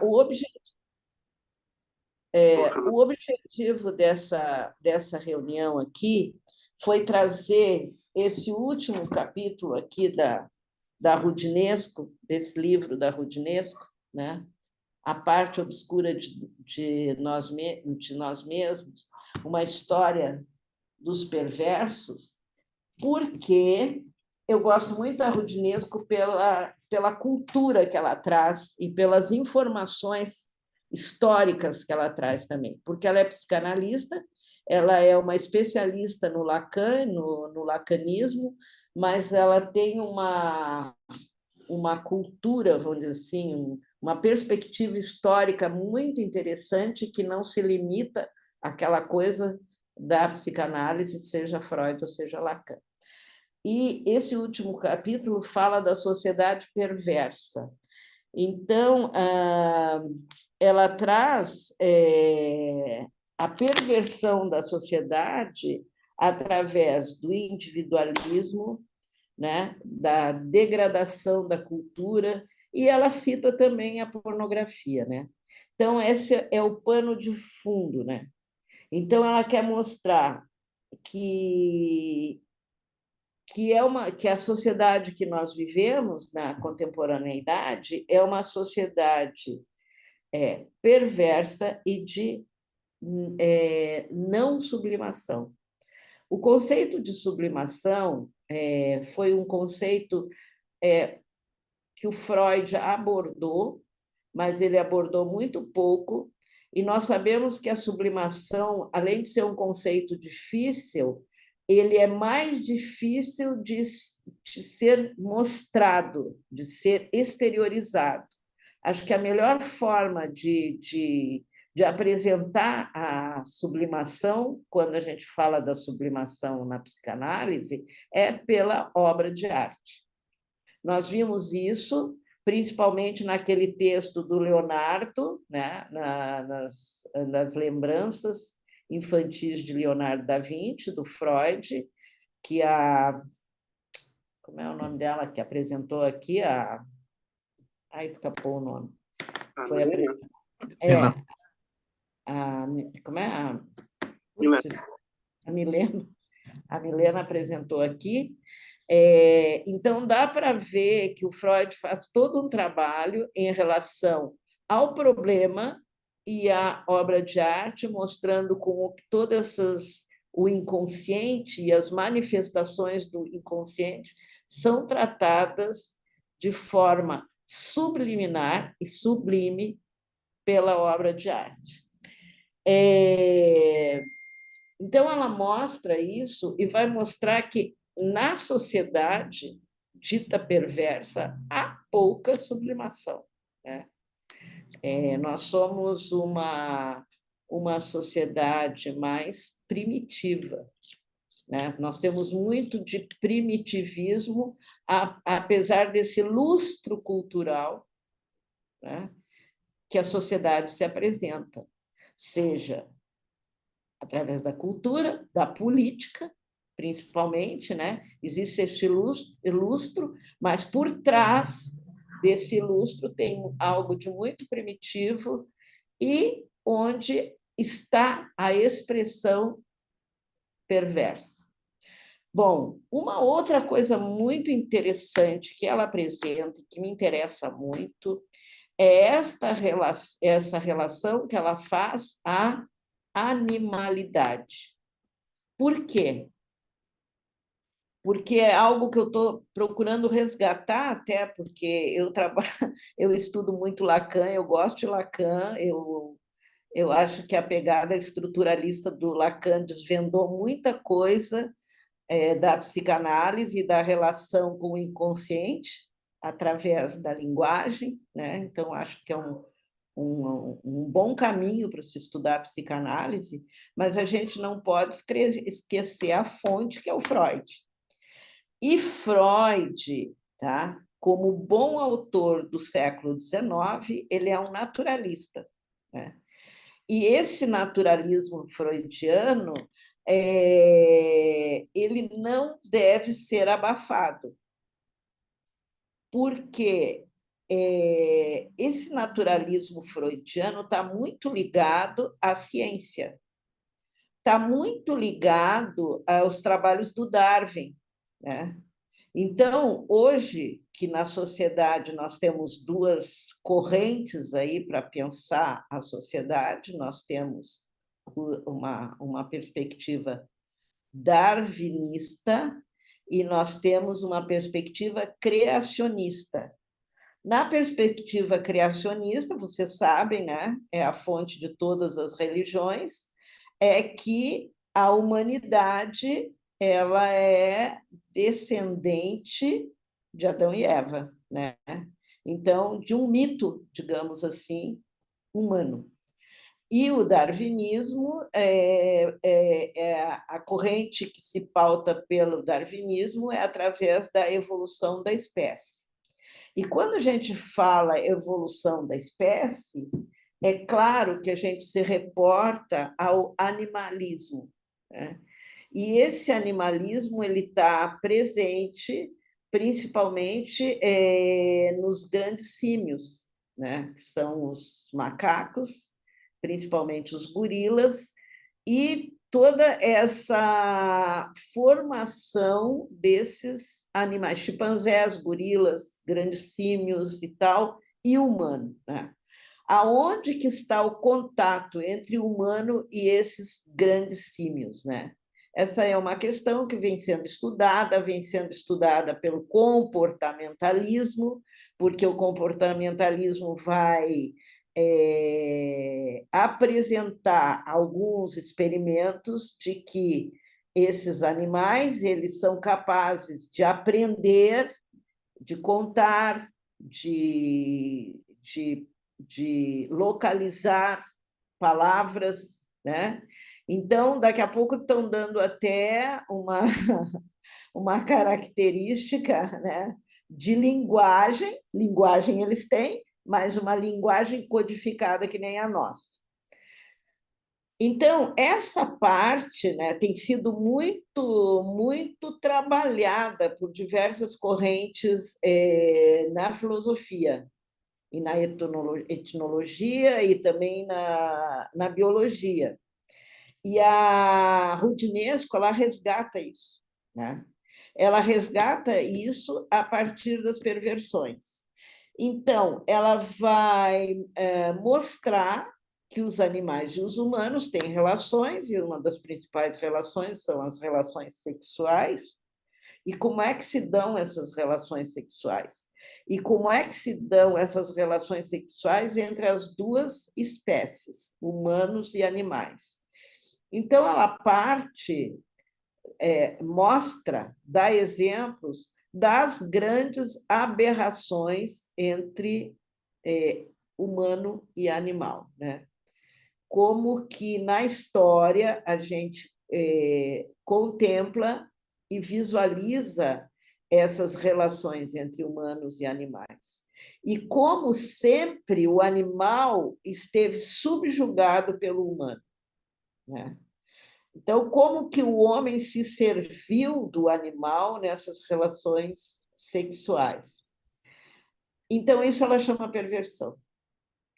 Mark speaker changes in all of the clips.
Speaker 1: o
Speaker 2: Colocando.
Speaker 1: o objetivo dessa reunião aqui foi trazer esse último capítulo aqui da Rudinesco, desse livro da Rudinesco, né? A parte obscura de nós mesmos, uma história dos perversos, porque eu gosto muito da Rudinesco pela cultura que ela traz e pelas informações históricas que ela traz também, porque ela é psicanalista, ela é uma especialista no Lacan, no lacanismo, mas ela tem uma cultura, vamos dizer assim, uma perspectiva histórica muito interessante que não se limita àquela coisa da psicanálise, seja Freud ou seja Lacan. E esse último capítulo fala da sociedade perversa. Então, ela traz a perversão da sociedade através do individualismo, né, da degradação da cultura, e ela cita também a pornografia, né? Então, esse é o pano de fundo, né? Então, ela quer mostrar que que a sociedade que nós vivemos na contemporaneidade é uma sociedade perversa e de não sublimação. O conceito de sublimação foi um conceito que o Freud abordou, mas ele abordou muito pouco, e nós sabemos que a sublimação, além de ser um conceito difícil, ele é mais difícil de ser mostrado, de ser exteriorizado. Acho que a melhor forma de apresentar a sublimação, quando a gente fala da sublimação na psicanálise, é pela obra de arte. Nós vimos isso principalmente naquele texto do Leonardo, né, nas lembranças infantis de Leonardo da Vinci, do Freud, que como é o nome dela que apresentou aqui? Escapou o nome.
Speaker 2: Ah,
Speaker 1: Foi
Speaker 3: Milena.
Speaker 1: como é?
Speaker 2: Milena.
Speaker 1: A Milena. A Milena apresentou aqui. Então, dá para ver que o Freud faz todo um trabalho em relação ao problema e à obra de arte, mostrando como o inconsciente e as manifestações do inconsciente são tratadas de forma subliminar e sublime pela obra de arte. Então, ela mostra isso e vai mostrar que na sociedade dita perversa há pouca sublimação, né? Nós somos uma sociedade mais primitiva, né? Nós temos muito de primitivismo, apesar desse lustro cultural, né, que a sociedade se apresenta, seja através da cultura, da política, principalmente, né? Existe esse lustro, mas por trás desse lustro tem algo de muito primitivo e onde está a expressão perversa. Bom, uma outra coisa muito interessante que ela apresenta, que me interessa muito, é essa relação que ela faz à animalidade. Por quê? Porque é algo que eu estou procurando resgatar, até porque eu estudo muito Lacan, eu gosto de Lacan, eu acho que a pegada estruturalista do Lacan desvendou muita coisa da psicanálise e da relação com o inconsciente através da linguagem, né? Então, acho que é um bom caminho para se estudar a psicanálise, mas a gente não pode esquecer a fonte, que é o Freud. E Freud, tá? Como bom autor do século XIX, ele é um naturalista, né? E esse naturalismo freudiano, ele não deve ser abafado, porque esse naturalismo freudiano está muito ligado à ciência, está muito ligado aos trabalhos do Darwin, né? Então, hoje, que na sociedade nós temos duas correntes aí para pensar a sociedade, nós temos uma perspectiva darwinista e nós temos uma perspectiva criacionista. Na perspectiva criacionista, vocês sabem, né, é a fonte de todas as religiões, é que a humanidade ela é descendente de Adão e Eva, né? Então, de um mito, digamos assim, humano. E o darwinismo a corrente que se pauta pelo darwinismo é através da evolução da espécie. E quando a gente fala evolução da espécie, é claro que a gente se reporta ao animalismo, né? E esse animalismo ele está presente principalmente nos grandes símios, né? Que são os macacos, principalmente os gorilas, e toda essa formação desses animais, chimpanzés, gorilas, grandes símios e tal, e humano, né? Aonde que está o contato entre o humano e esses grandes símios, né? Essa é uma questão que vem sendo estudada pelo comportamentalismo, porque o comportamentalismo vai apresentar alguns experimentos de que esses animais eles são capazes de aprender, de contar, de localizar palavras, né? Então, daqui a pouco estão dando até uma característica, né, de linguagem eles têm, mas uma linguagem codificada que nem a nossa. Então, essa parte, né, tem sido muito trabalhada por diversas correntes na filosofia, e na etnologia e também na biologia. E a Roudinesco, ela resgata isso, né? Ela resgata isso a partir das perversões. Então, ela vai mostrar que os animais e os humanos têm relações, e uma das principais relações são as relações sexuais. E como é que se dão essas relações sexuais? E como é que se dão essas relações sexuais entre as duas espécies, humanos e animais? Então, ela mostra, dá exemplos das grandes aberrações entre humano e animal, né? Como que na história a gente contempla e visualiza essas relações entre humanos e animais. E como sempre o animal esteve subjugado pelo humano, né? Então, como que o homem se serviu do animal nessas relações sexuais? Então, isso ela chama perversão.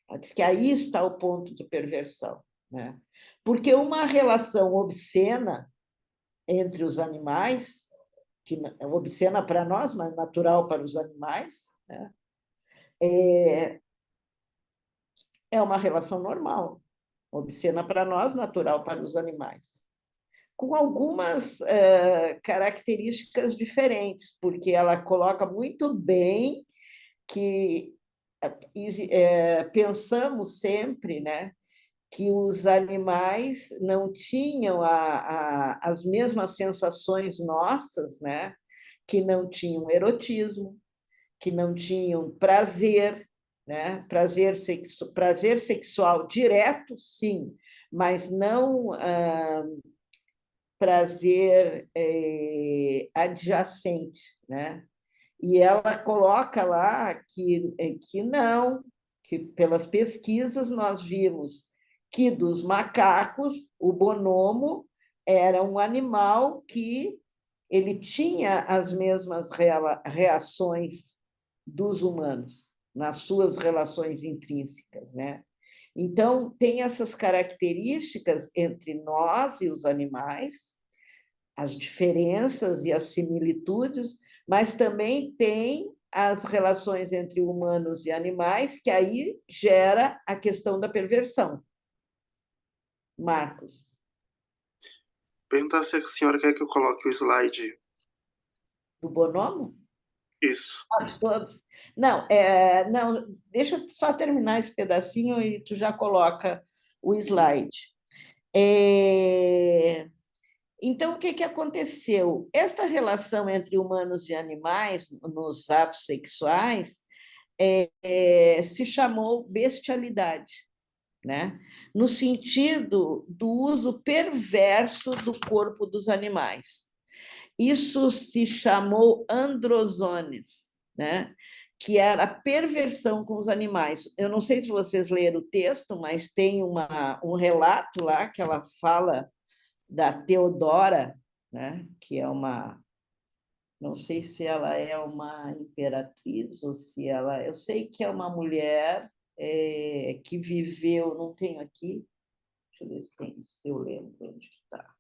Speaker 1: Ela diz que aí está o ponto de perversão, né? Porque uma relação obscena entre os animais, que é obscena para nós, mas natural para os animais, né? É uma relação normal, obscena para nós, natural para os animais, com algumas características diferentes, porque ela coloca muito bem que pensamos sempre, né, que os animais não tinham as mesmas sensações nossas, né, que não tinham erotismo, que não tinham prazer, né, prazer sexual direto, sim, mas não prazer adjacente, né? E ela coloca lá que não, que pelas pesquisas nós vimos que dos macacos, o bonomo era um animal que ele tinha as mesmas reações dos humanos, nas suas relações intrínsecas, né? Então, tem essas características entre nós e os animais, as diferenças e as similitudes, mas também tem as relações entre humanos e animais, que aí gera a questão da perversão. Marcos.
Speaker 2: Perguntar se a senhora quer que eu coloque o slide.
Speaker 1: Do Bonomo?
Speaker 2: Isso.
Speaker 1: Todos. Não, não, deixa eu só terminar esse pedacinho e tu já coloca o slide. Então, o que aconteceu? Esta relação entre humanos e animais nos atos sexuais se chamou bestialidade, né? No sentido do uso perverso do corpo dos animais. Isso se chamou androzones, né? Que era a perversão com os animais. Eu não sei se vocês leram o texto, mas tem um relato lá que ela fala da Teodora, né? Que é uma, não sei se ela é uma imperatriz ou se ela, eu sei que é uma mulher que viveu, não tenho aqui, deixa eu ver se tem, se eu lembro onde está.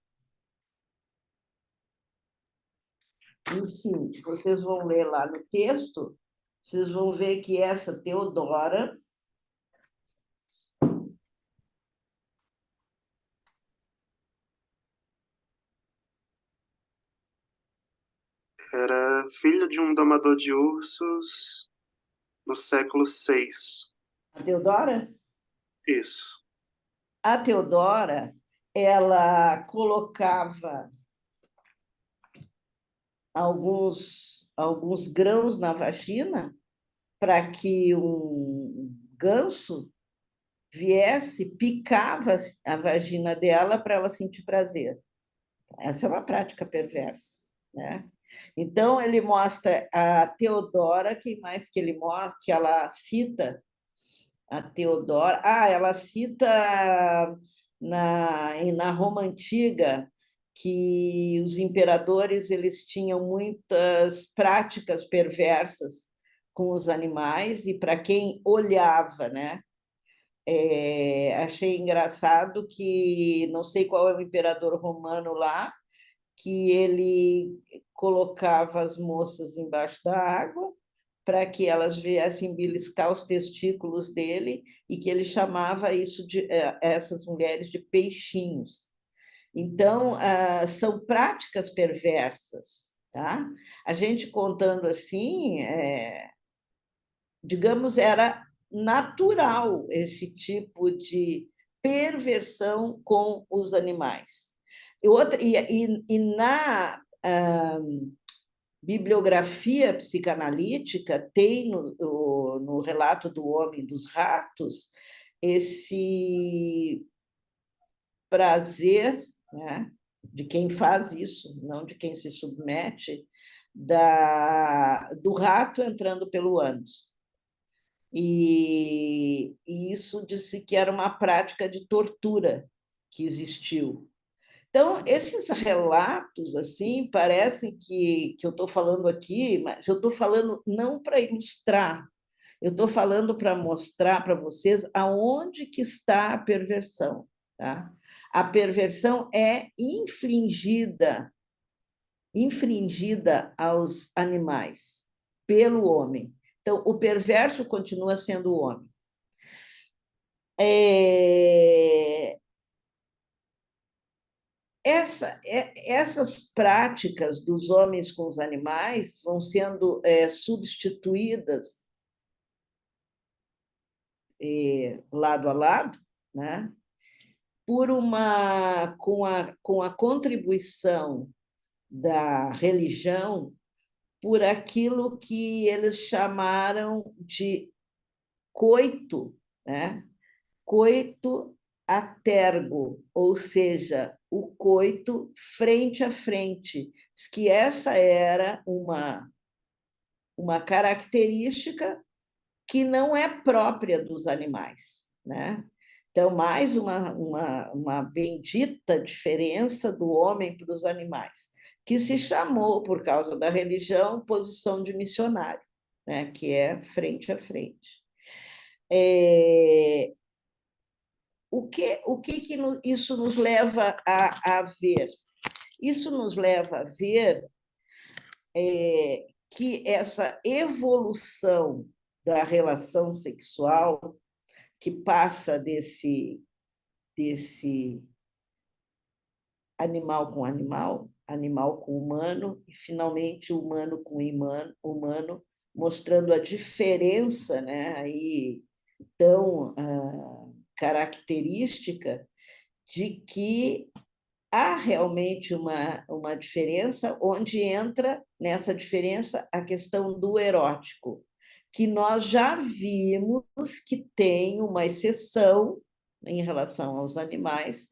Speaker 1: Enfim, vocês vão ler lá no texto, vocês vão ver que essa Teodora
Speaker 2: Era filha de um domador de ursos no século VI.
Speaker 1: a Teodora?
Speaker 2: Isso.
Speaker 1: A Teodora, ela colocava alguns grãos na vagina para que um ganso viesse, picava a vagina dela para ela sentir prazer. Essa é uma prática perversa, né? Então, ele mostra a Teodora, quem mais que ele mostra, que ela cita a Teodora. Ela cita na Roma Antiga que os imperadores eles tinham muitas práticas perversas com os animais e para quem olhava, né? Achei engraçado que não sei qual é o imperador romano lá, que ele colocava as moças embaixo da água para que elas viessem beliscar os testículos dele e que ele chamava essas mulheres de peixinhos. Então, são práticas perversas, tá? A gente contando assim, digamos, era natural esse tipo de perversão com os animais. E na bibliografia psicanalítica tem no relato do Homem dos Ratos esse prazer, né, de quem faz isso, não de quem se submete, do rato entrando pelo ânus. E isso disse que era uma prática de tortura que existiu. Então, esses relatos, assim, parecem que eu estou falando aqui, mas eu estou falando não para ilustrar, eu estou falando para mostrar para vocês aonde que está a perversão. Tá? A perversão é infringida aos animais pelo homem. Então, o perverso continua sendo o homem. Essas práticas dos homens com os animais vão sendo substituídas lado a lado, né, com a contribuição da religião por aquilo que eles chamaram de coito, né? Coito a tergo, ou seja, o coito frente a frente, que essa era uma característica que não é própria dos animais, né? Então, mais uma bendita diferença do homem para os animais, que se chamou, por causa da religião, posição de missionário. né, que é frente a frente. O que isso nos leva a ver? Isso nos leva a ver que essa evolução da relação sexual, que passa desse animal com animal, animal com humano, e finalmente humano com humano, mostrando a diferença, né, aí tão característica de que há realmente uma diferença, onde entra nessa diferença a questão do erótico, que nós já vimos que tem uma exceção em relação aos animais,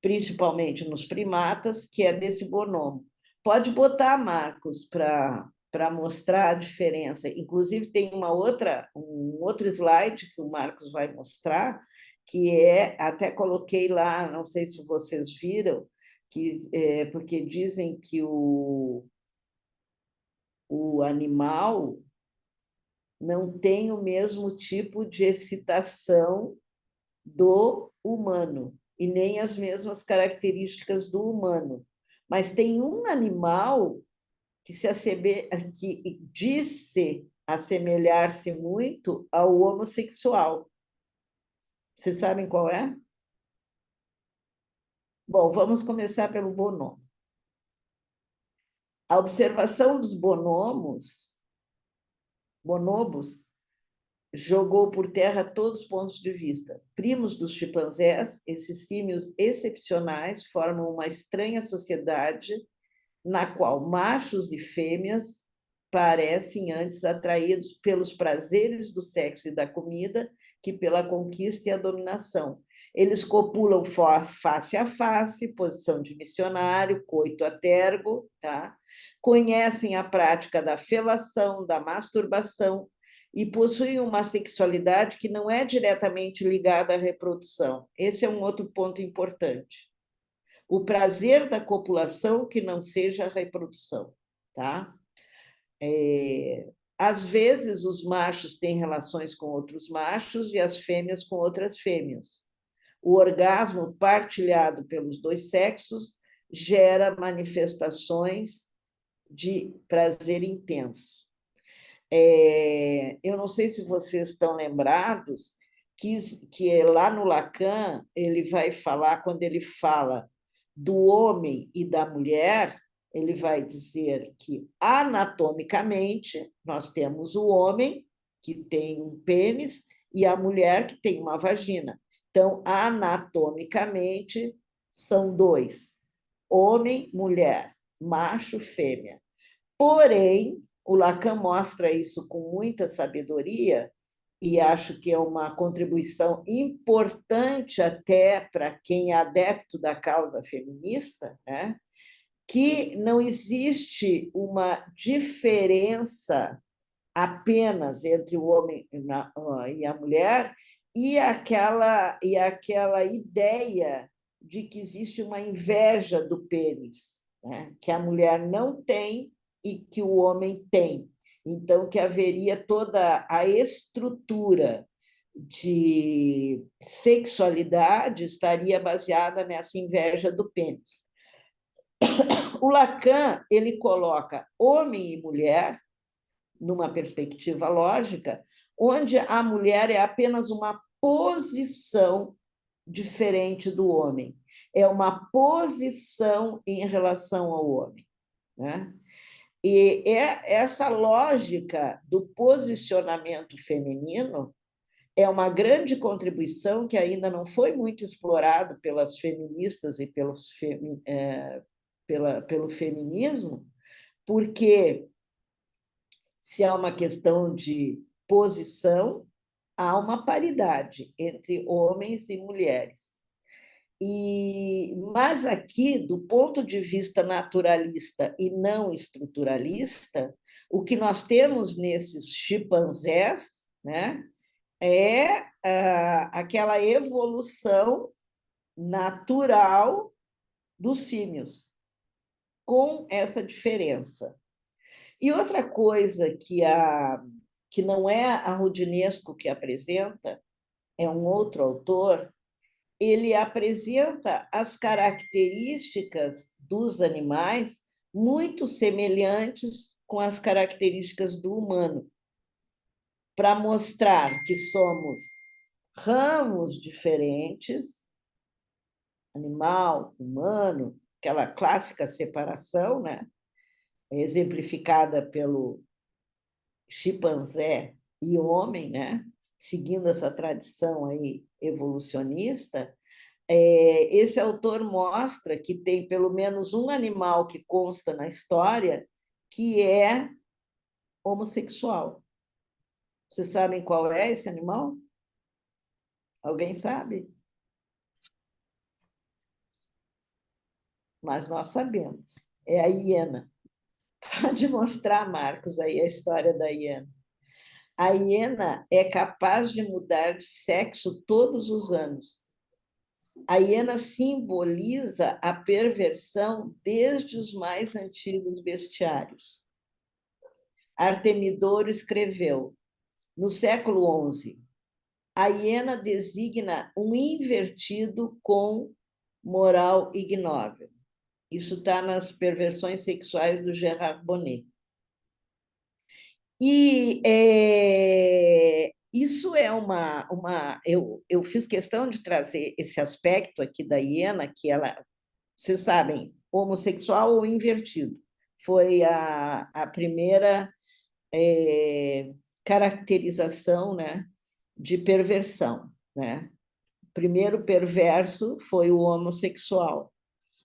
Speaker 1: principalmente nos primatas, que é desse bonomo. Pode botar, Marcos, para mostrar a diferença. Inclusive, tem um outro slide que o Marcos vai mostrar, que até coloquei lá, não sei se vocês viram, porque dizem que o animal não tem o mesmo tipo de excitação do humano e nem as mesmas características do humano. Mas tem um animal que que disse assemelhar-se muito ao homossexual. Vocês sabem qual é? Bom, vamos começar pelo bonomo. A observação dos bonobos jogou por terra todos os pontos de vista. Primos dos chimpanzés, esses símios excepcionais formam uma estranha sociedade na qual machos e fêmeas parecem antes atraídos pelos prazeres do sexo e da comida que pela conquista e a dominação. Eles copulam face a face, posição de missionário, coito a tergo, tá? Conhecem a prática da felação, da masturbação, e possuem uma sexualidade que não é diretamente ligada à reprodução. Esse é um outro ponto importante. O prazer da copulação que não seja a reprodução, tá? Às vezes, os machos têm relações com outros machos e as fêmeas com outras fêmeas. O orgasmo partilhado pelos dois sexos gera manifestações de prazer intenso. Eu não sei se vocês estão lembrados que lá no Lacan ele vai falar, quando ele fala do homem e da mulher, ele vai dizer que anatomicamente nós temos o homem que tem um pênis e a mulher que tem uma vagina. Então, anatomicamente são dois: homem, mulher, macho, fêmea. Porém, o Lacan mostra isso com muita sabedoria, e acho que é uma contribuição importante até para quem é adepto da causa feminista, né? Que não existe uma diferença apenas entre o homem e a mulher e aquela ideia de que existe uma inveja do pênis, né? Que a mulher não tem e que o homem tem. Então, que haveria toda a estrutura de sexualidade estaria baseada nessa inveja do pênis. O Lacan ele coloca homem e mulher numa perspectiva lógica, onde a mulher é apenas uma posição diferente do homem, é uma posição em relação ao homem, né? E essa lógica do posicionamento feminino é uma grande contribuição que ainda não foi muito explorado pelas feministas e pelo feminismo, porque se há uma questão de posição, há uma paridade entre homens e mulheres. Mas aqui, do ponto de vista naturalista e não estruturalista, o que nós temos nesses chimpanzés, né, é aquela evolução natural dos símios, com essa diferença. E outra coisa que não é a Roudinesco que apresenta, é um outro autor, ele apresenta as características dos animais muito semelhantes com as características do humano, para mostrar que somos ramos diferentes, animal, humano, aquela clássica separação, né? Exemplificada pelo chimpanzé e homem, né? Seguindo essa tradição aí evolucionista, esse autor mostra que tem pelo menos um animal que consta na história que é homossexual. Vocês sabem qual é esse animal? Alguém sabe? Mas nós sabemos. É a hiena. Pode mostrar, Marcos, aí a história da hiena. A hiena é capaz de mudar de sexo todos os anos. A hiena simboliza a perversão desde os mais antigos bestiários. Artemidoro escreveu, no século XI, a hiena designa um invertido com moral ignóbil. Isso está nas Perversões Sexuais do Gerard Bonnet. E isso é eu fiz questão de trazer esse aspecto aqui da hiena, que ela, vocês sabem, homossexual ou invertido. Foi a primeira caracterização, né, de perversão. Né? O primeiro perverso foi o homossexual.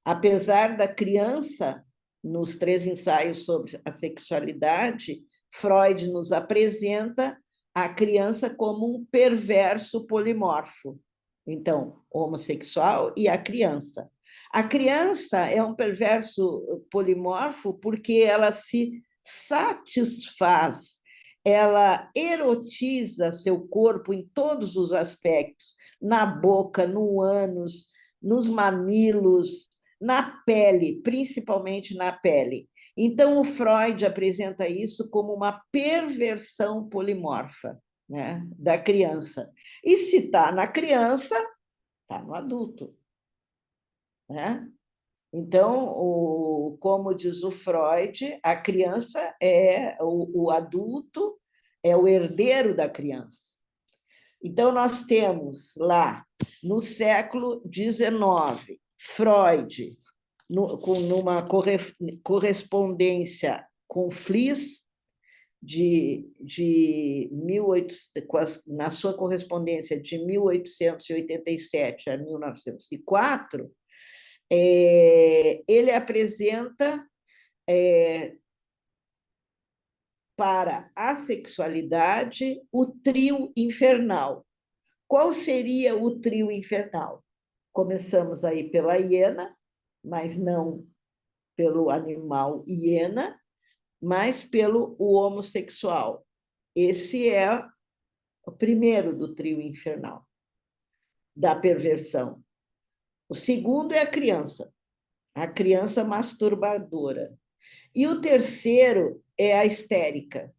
Speaker 1: Apesar da criança, nos 3 ensaios sobre a sexualidade, Freud nos apresenta a criança como um perverso polimorfo. Então, o homossexual e a criança. A criança é um perverso polimorfo porque ela se satisfaz, ela erotiza seu corpo em todos os aspectos, na boca, no ânus, nos mamilos, na pele, principalmente na pele. Então, o Freud apresenta isso como uma perversão polimorfa, né, da criança. E se está na criança, está no adulto. Né? Então, como diz o Freud, a criança é o adulto, é o herdeiro da criança. Então, nós temos lá, no século XIX, Freud, numa correspondência com Fliess, na sua correspondência de 1887 a 1904, ele apresenta para a sexualidade o trio infernal. Qual seria o trio infernal? Começamos aí pela hiena, mas não pelo animal hiena, mas pelo homossexual. Esse é o primeiro do trio infernal, da perversão. O segundo é a criança masturbadora. E o terceiro é a histérica.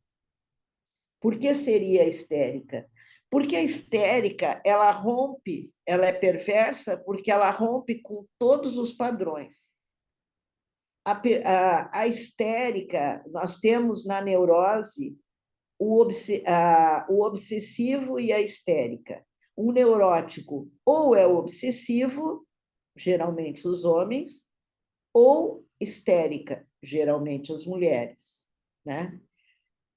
Speaker 1: Por que seria a histérica? Porque a histérica, ela rompe, ela é perversa porque ela rompe com todos os padrões. A histérica, nós temos na neurose o obsessivo e a histérica. Um neurótico ou é obsessivo, geralmente os homens, ou histérica, geralmente as mulheres. Né?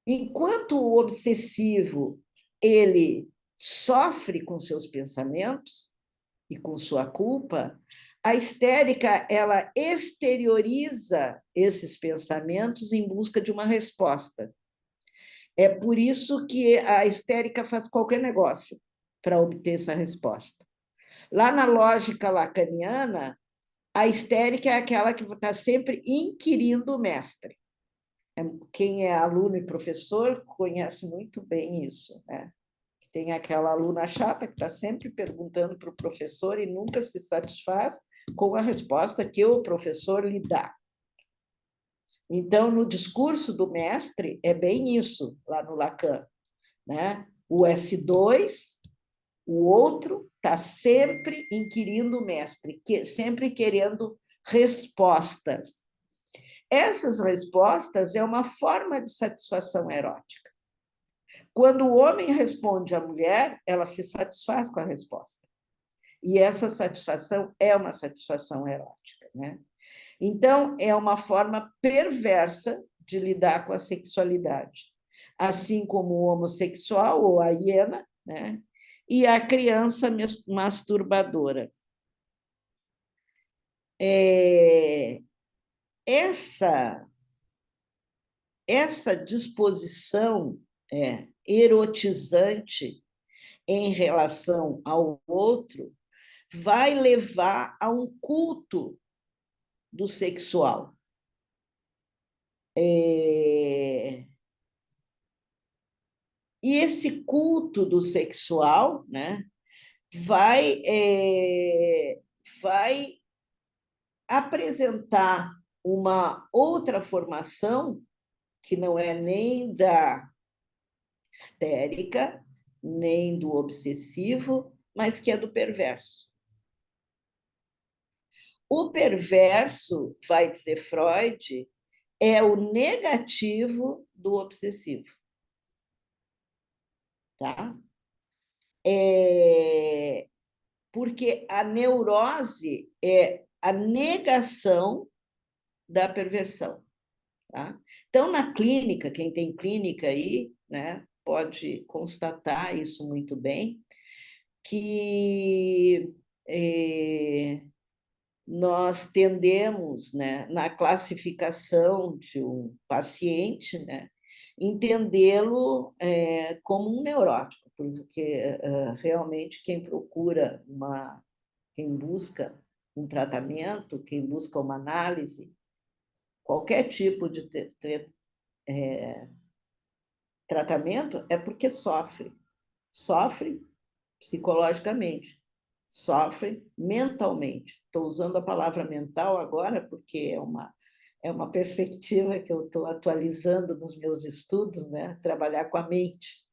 Speaker 1: Enquanto o obsessivo ele sofre com seus pensamentos e com sua culpa, a histérica ela exterioriza esses pensamentos em busca de uma resposta. É por isso que a histérica faz qualquer negócio para obter essa resposta. Lá na lógica lacaniana, a histérica é aquela que está sempre inquirindo o mestre. Quem é aluno e professor conhece muito bem isso, né? Tem aquela aluna chata que está sempre perguntando para o professor e nunca se satisfaz com a resposta que o professor lhe dá. Então, no discurso do mestre, é bem isso, lá no Lacan, né? O S2, o outro, está sempre inquirindo o mestre, sempre querendo respostas. Essas respostas é uma forma de satisfação erótica. Quando o homem responde à mulher, ela se satisfaz com a resposta. E essa satisfação é uma satisfação erótica, né? Então, é uma forma perversa de lidar com a sexualidade, assim como o homossexual ou a hiena, né? E a criança masturbadora. Essa disposição erotizante em relação ao outro vai levar a um culto do sexual. E esse culto do sexual, né, vai apresentar uma outra formação que não é nem da histérica, nem do obsessivo, mas que é do perverso. O perverso, vai dizer Freud, é o negativo do obsessivo. Tá? Porque a neurose é a negação da perversão. Tá? Então, na clínica, quem tem clínica aí, né, pode constatar isso muito bem, que nós tendemos, né, na classificação de um paciente, né, entendê-lo como um neurótico, porque realmente quem procura quem busca um tratamento, quem busca uma análise, qualquer tipo de tratamento é porque sofre psicologicamente, sofre mentalmente. Estou usando a palavra mental agora porque é uma perspectiva que eu estou atualizando nos meus estudos, né? Trabalhar com a mente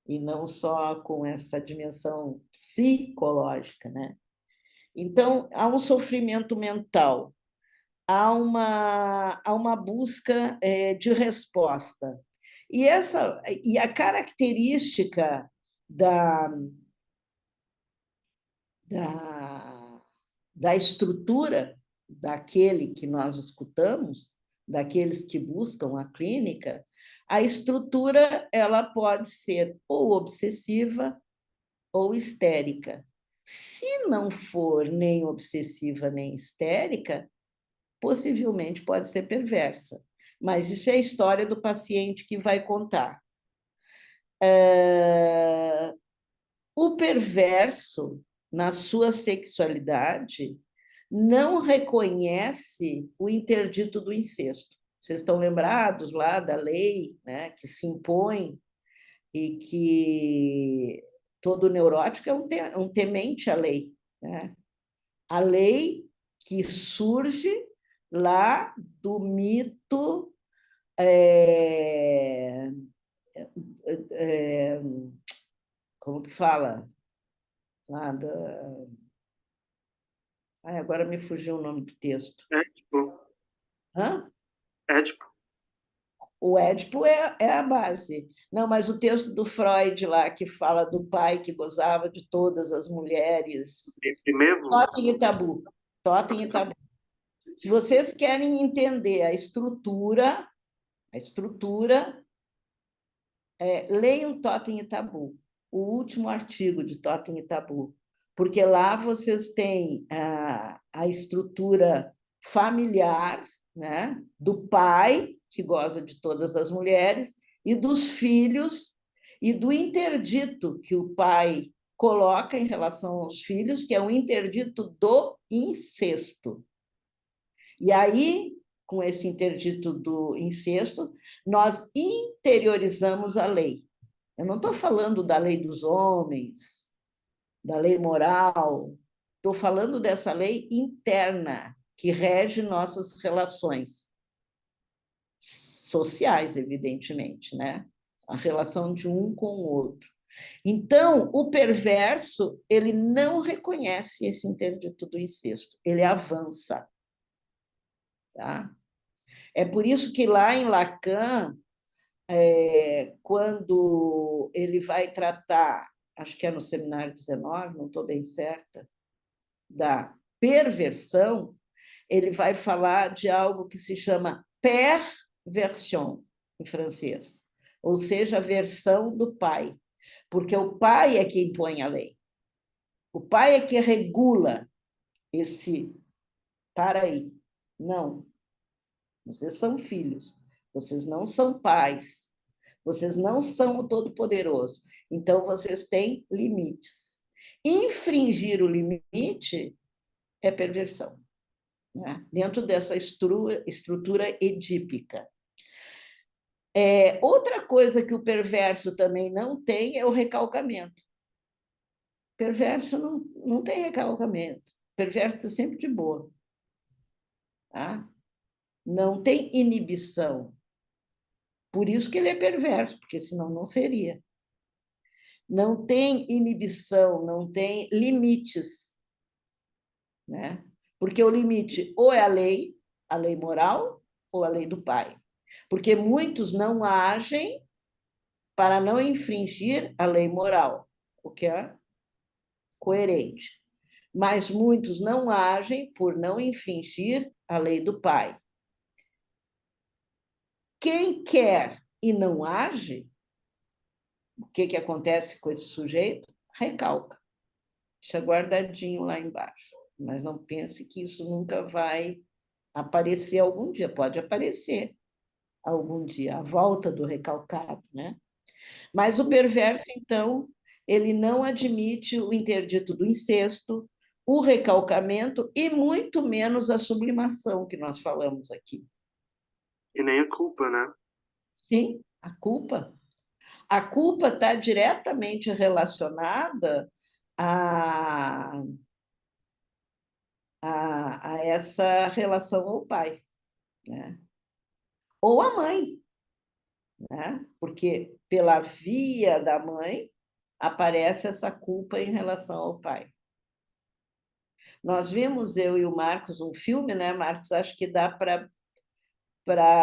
Speaker 1: e não só com essa dimensão psicológica, né? Então, há um sofrimento mental, há uma busca de resposta. E a característica da, da estrutura daquele que nós escutamos, daqueles que buscam a clínica, a estrutura ela pode ser ou obsessiva ou histérica. Se não for nem obsessiva nem histérica, possivelmente pode ser perversa. Mas isso é a história do paciente que vai contar. O perverso, na sua sexualidade, não reconhece o interdito do incesto. Vocês estão lembrados lá da lei, né, que se impõe e que todo neurótico é um temente à lei, né? A lei que surge lá do mito como que fala? Lá da... agora me fugiu o nome do texto.
Speaker 2: Édipo.
Speaker 1: Hã?
Speaker 2: Édipo.
Speaker 1: O Édipo é a base. Não, mas o texto do Freud lá, que fala do pai que gozava de todas as mulheres.
Speaker 2: Primeiro?
Speaker 1: Totem e tabu. Totem e tabu. Se vocês querem entender a estrutura, leiam Totem e Tabu, o último artigo de Totem e Tabu, porque lá vocês têm a estrutura familiar, né, do pai, que goza de todas as mulheres, e dos filhos, e do interdito que o pai coloca em relação aos filhos, que é o interdito do incesto. E aí, com esse interdito do incesto, nós interiorizamos a lei. Eu não estou falando da lei dos homens, da lei moral, estou falando dessa lei interna que rege nossas relações. sociais, evidentemente, né? A relação de um com o outro. Então, o perverso, ele não reconhece esse interdito do incesto, ele avança. Tá? É por isso que lá em Lacan, quando ele vai tratar, acho que é no seminário 19, não estou bem certa, da perversão, ele vai falar de algo que se chama perversion, em francês, ou seja, a versão do pai, porque o pai é que impõe a lei, o pai é que regula esse para aí. Não, vocês são filhos, vocês não são pais, vocês não são o Todo-Poderoso, então vocês têm limites. Infringir o limite é perversão, né? Dentro dessa estrutura edípica. Outra coisa que o perverso também não tem é o recalcamento. Perverso não tem recalcamento. Perverso é sempre de boa. Tá? Não tem inibição. Por isso que ele é perverso, porque senão não seria. Não tem inibição, não tem limites, né? Porque o limite ou é a lei moral, ou a lei do pai. Porque muitos não agem para não infringir a lei moral, o que é coerente. Mas muitos não agem por não infringir a lei do pai. Quem quer e não age, o que acontece com esse sujeito? Recalca. Deixa guardadinho lá embaixo. Mas não pense que isso nunca vai aparecer algum dia. Pode aparecer algum dia, a volta do recalcado, né? Mas o perverso, então, ele não admite o interdito do incesto, o recalcamento e muito menos a sublimação que nós falamos aqui.
Speaker 2: E nem a culpa, né?
Speaker 1: Sim, a culpa. A culpa está diretamente relacionada a, a essa relação ao pai, né? Ou à mãe, né? Porque pela via da mãe aparece essa culpa em relação ao pai. Nós vimos, eu e o Marcos, um filme, né, Marcos? Acho que dá para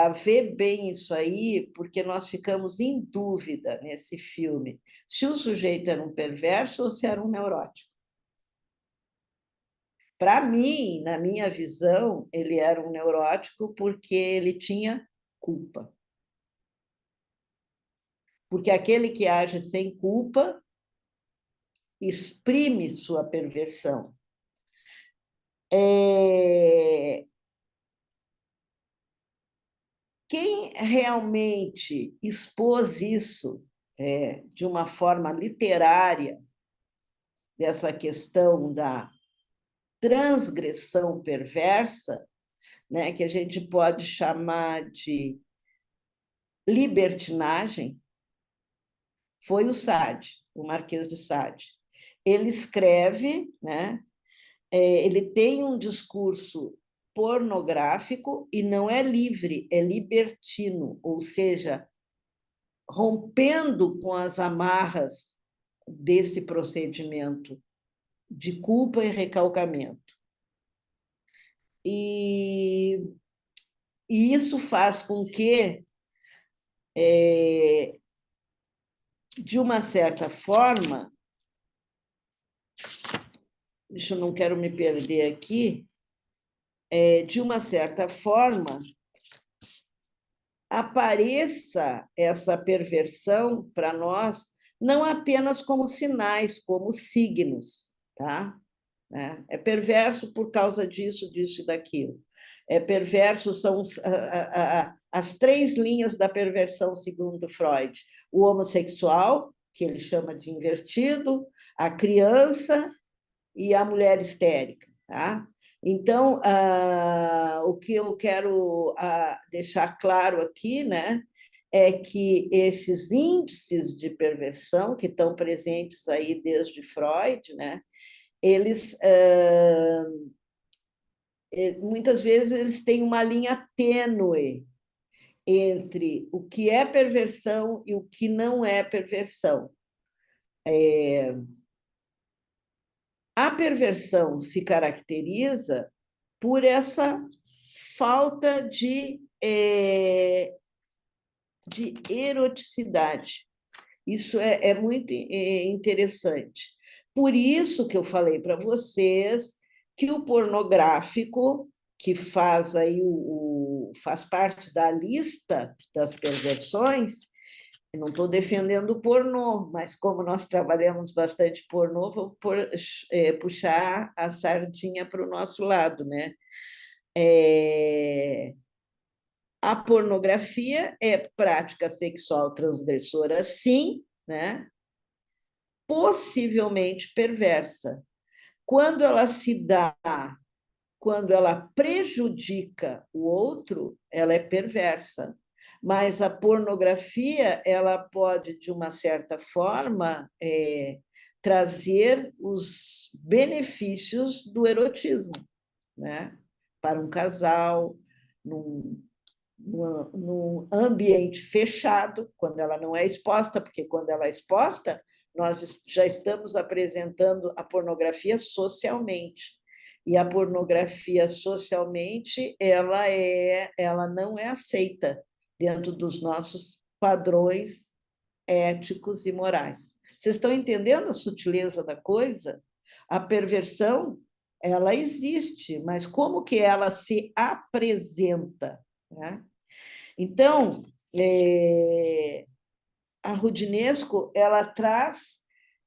Speaker 1: ver bem isso aí, porque nós ficamos em dúvida nesse filme se o sujeito era um perverso ou se era um neurótico. Para mim, na minha visão, ele era um neurótico porque ele tinha culpa. Porque aquele que age sem culpa exprime sua perversão. Quem realmente expôs isso de uma forma literária, dessa questão da transgressão perversa, né, que a gente pode chamar de libertinagem, foi o Sade, o Marquês de Sade. Ele escreve, né, ele tem um discurso pornográfico e não é livre, é libertino, ou seja, rompendo com as amarras desse procedimento de culpa e recalcamento. E isso faz com que, de uma certa forma, eu não quero me perder aqui, de uma certa forma, apareça essa perversão para nós, não apenas como sinais, como signos, tá? É perverso por causa disso, disso e daquilo. É perverso são as três linhas da perversão, segundo Freud: o homossexual, que ele chama de invertido, a criança e a mulher histérica. Tá? Então, o que eu quero deixar claro aqui, né, é que esses índices de perversão que estão presentes aí desde Freud, né, eles muitas vezes eles têm uma linha tênue entre o que é perversão e o que não é perversão. A perversão se caracteriza por essa falta de eroticidade. Isso é muito interessante. Por isso que eu falei para vocês que o pornográfico, que faz aí faz parte da lista das perversões, eu não estou defendendo o pornô, mas como nós trabalhamos bastante pornô, vou puxar a sardinha para o nosso lado, né? A pornografia é prática sexual transgressora, sim, né? Possivelmente perversa. Quando ela se dá, quando ela prejudica o outro, ela é perversa. Mas a pornografia, ela pode, de uma certa forma, trazer os benefícios do erotismo, né? Para um casal, num ambiente fechado, quando ela não é exposta, porque quando ela é exposta, nós já estamos apresentando a pornografia socialmente. E a pornografia socialmente, ela não é aceita dentro dos nossos padrões éticos e morais. Vocês estão entendendo a sutileza da coisa? A perversão, ela existe, mas como que ela se apresenta, né? Então, a Rudinesco, ela traz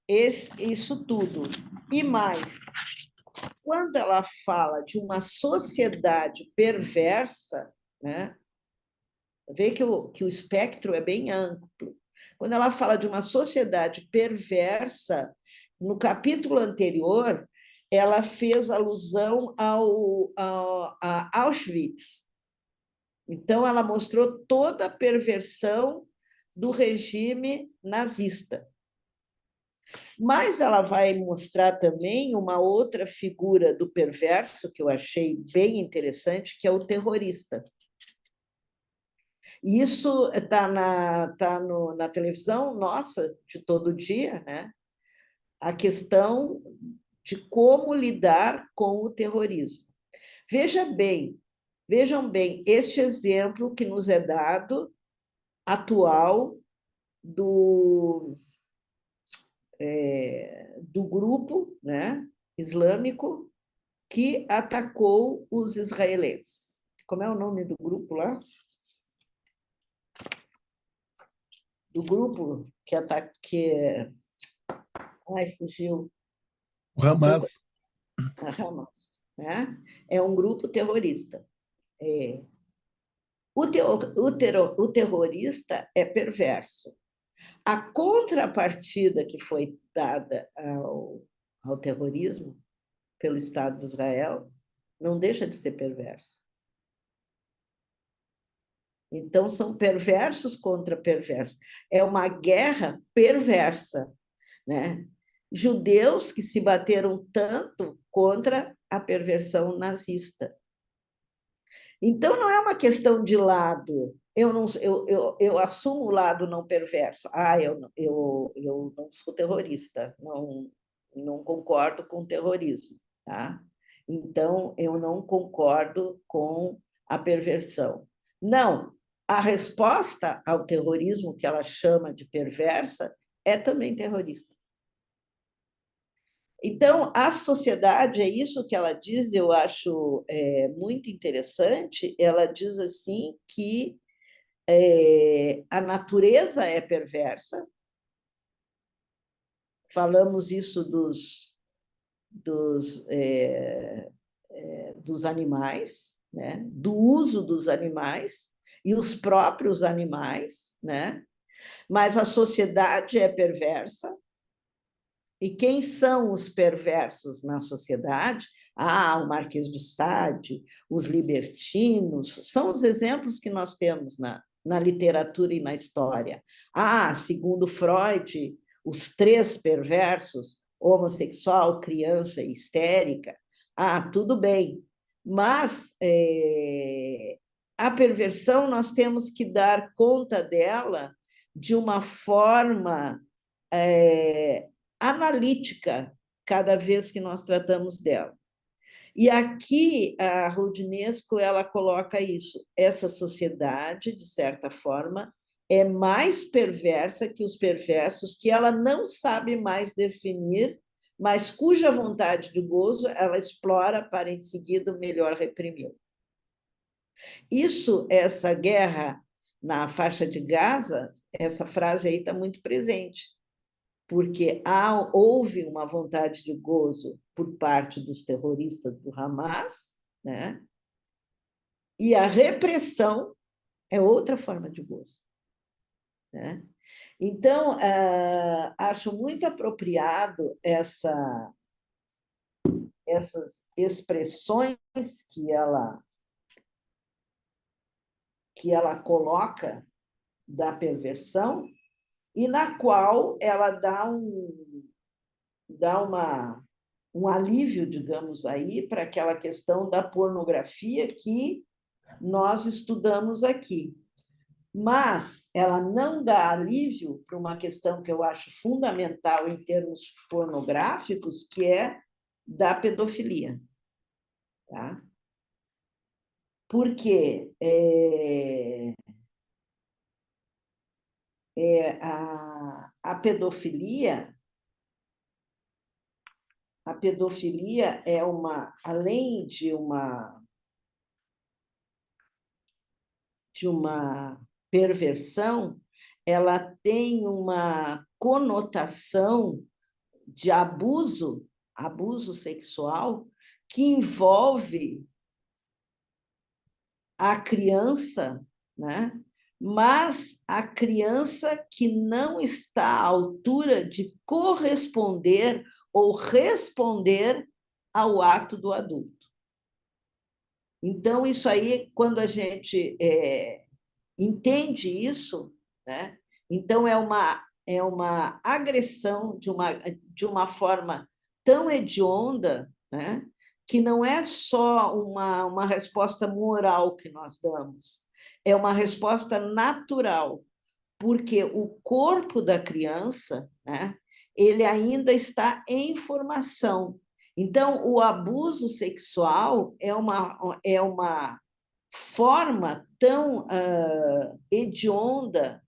Speaker 1: isso tudo. E mais, quando ela fala de uma sociedade perversa, né? Vê que o espectro é bem amplo. Quando ela fala de uma sociedade perversa, no capítulo anterior, ela fez alusão a Auschwitz. Então, ela mostrou toda a perversão do regime nazista. Mas ela vai mostrar também uma outra figura do perverso, que eu achei bem interessante, que é o terrorista. Isso está na televisão, nossa, de todo dia, né? A questão de como lidar com o terrorismo. Vejam bem, este exemplo que nos é dado, atual, do grupo, né, islâmico que atacou os israelenses. Como é o nome do grupo lá? Do grupo que ataca... Ai, fugiu.
Speaker 3: O Hamas.
Speaker 1: A Hamas, né? É um grupo terrorista. O terrorista é perverso. A contrapartida que foi dada ao terrorismo pelo Estado de Israel não deixa de ser perversa. Então, são perversos contra perversos. É uma guerra perversa, né? Judeus que se bateram tanto contra a perversão nazista. Então, não é uma questão de lado. Eu assumo o lado não perverso. Eu não sou terrorista, não concordo com o terrorismo. Tá? Então, eu não concordo com a perversão. Não, a resposta ao terrorismo, que ela chama de perversa, é também terrorista. Então, a sociedade, é isso que ela diz, eu acho muito interessante, ela diz assim que a natureza é perversa, falamos isso dos animais, né? Do uso dos animais e os próprios animais, né? Mas a sociedade é perversa. E quem são os perversos na sociedade? O Marquês de Sade, os libertinos, são os exemplos que nós temos na literatura e na história. Segundo Freud, os 3 perversos, homossexual, criança e histérica. Tudo bem, mas a perversão nós temos que dar conta dela de uma forma analítica cada vez que nós tratamos dela. E aqui a Roudinesco ela coloca isso. Essa sociedade, de certa forma, é mais perversa que os perversos, que ela não sabe mais definir, mas cuja vontade de gozo ela explora para, em seguida, melhor reprimi-la. Isso, essa guerra na faixa de Gaza, essa frase aí está muito presente, porque houve uma vontade de gozo por parte dos terroristas do Hamas, né? E a repressão é outra forma de gozo, né? Então, acho muito apropriado essas expressões que ela coloca da perversão e na qual ela dá um alívio, digamos aí, para aquela questão da pornografia que nós estudamos aqui. Mas ela não dá alívio para uma questão que eu acho fundamental em termos pornográficos, que é da pedofilia. Tá? Porque a pedofilia é além de uma perversão, ela tem uma conotação de abuso sexual que envolve a criança, né? Mas a criança que não está à altura de corresponder ou responder ao ato do adulto. Então, isso aí, quando a gente entende isso, né? Então é uma agressão de uma forma tão hedionda, né? Que não é só uma resposta moral que nós damos, é uma resposta natural, porque o corpo da criança, né? Ele ainda está em formação. Então, o abuso sexual é uma forma tão hedionda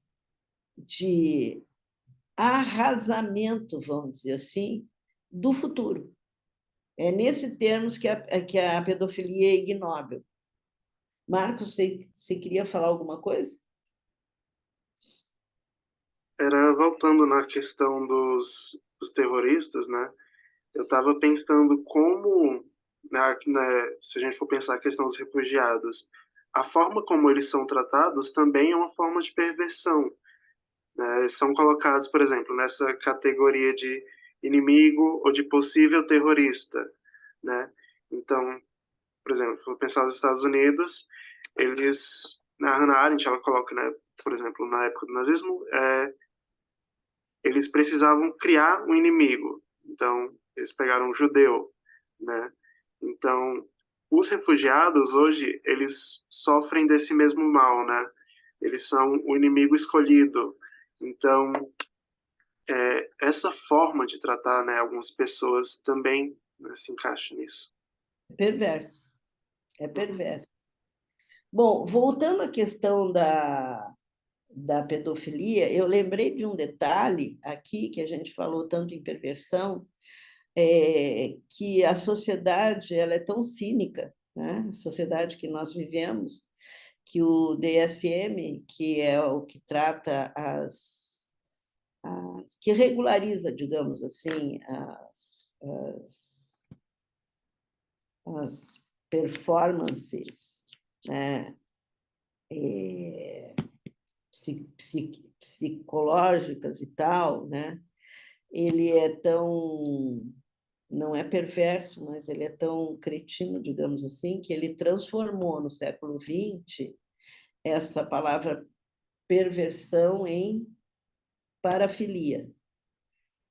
Speaker 1: de arrasamento, vamos dizer assim, do futuro. É nesse termos que a pedofilia é ignóbil. Marcos, você queria falar alguma coisa?
Speaker 2: Era voltando na questão dos terroristas, né? Eu estava pensando como, se a gente for pensar a questão dos refugiados, a forma como eles são tratados também é uma forma de perversão, né? São colocados, por exemplo, nessa categoria de inimigo ou de possível terrorista, né? Então, por exemplo, se for pensar nos Estados Unidos, eles, na Hannah Arendt, ela coloca, né, por exemplo, na época do nazismo, eles precisavam criar um inimigo. Então, eles pegaram um judeu, né? Então, os refugiados hoje, eles sofrem desse mesmo mal, né? Eles são o inimigo escolhido. Então, essa forma de tratar, né, algumas pessoas também, né, se encaixa nisso.
Speaker 1: Perverso. É perverso. Bom, voltando à questão da pedofilia, eu lembrei de um detalhe aqui, que a gente falou tanto em perversão, que a sociedade ela é tão cínica, né? A sociedade que nós vivemos, que o DSM, que é o que trata que regulariza, digamos assim, as performances, né? Psicológicas e tal, né? Ele é tão, não é perverso, mas ele é tão cretino, digamos assim, que ele transformou no século XX essa palavra perversão em parafilia.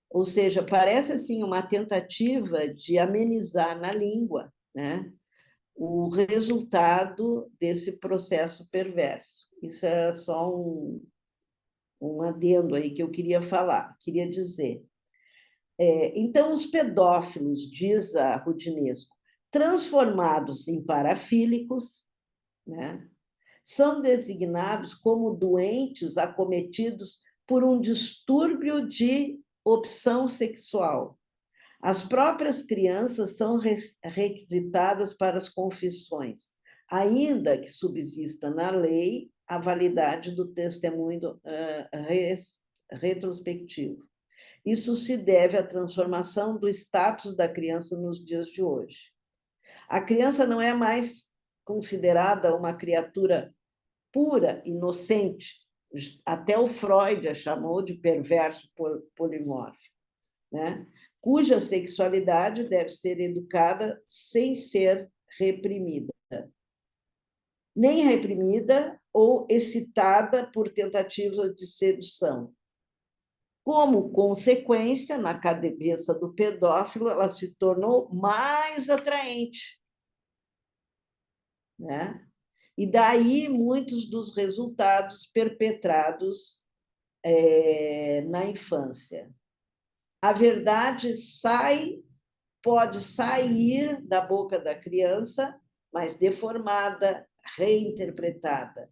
Speaker 1: Ou seja, parece assim uma tentativa de amenizar na língua, né? o resultado desse processo perverso. Isso era só um adendo aí que eu queria falar, queria dizer. Então, os pedófilos, diz a Rudinesco, transformados em parafílicos, né, são designados como doentes acometidos por um distúrbio de opção sexual. As próprias crianças são requisitadas para as confissões, ainda que subsista na lei a validade do testemunho retrospectivo. Isso se deve à transformação do status da criança nos dias de hoje. A criança não é mais considerada uma criatura pura, inocente, até o Freud a chamou de perverso polimórfico, né? Cuja sexualidade deve ser educada sem ser reprimida. Nem reprimida ou excitada por tentativas de sedução. Como consequência, na cabeça do pedófilo, ela se tornou mais atraente, né? E daí muitos dos resultados perpetrados na infância. A verdade pode sair da boca da criança, mas deformada, reinterpretada.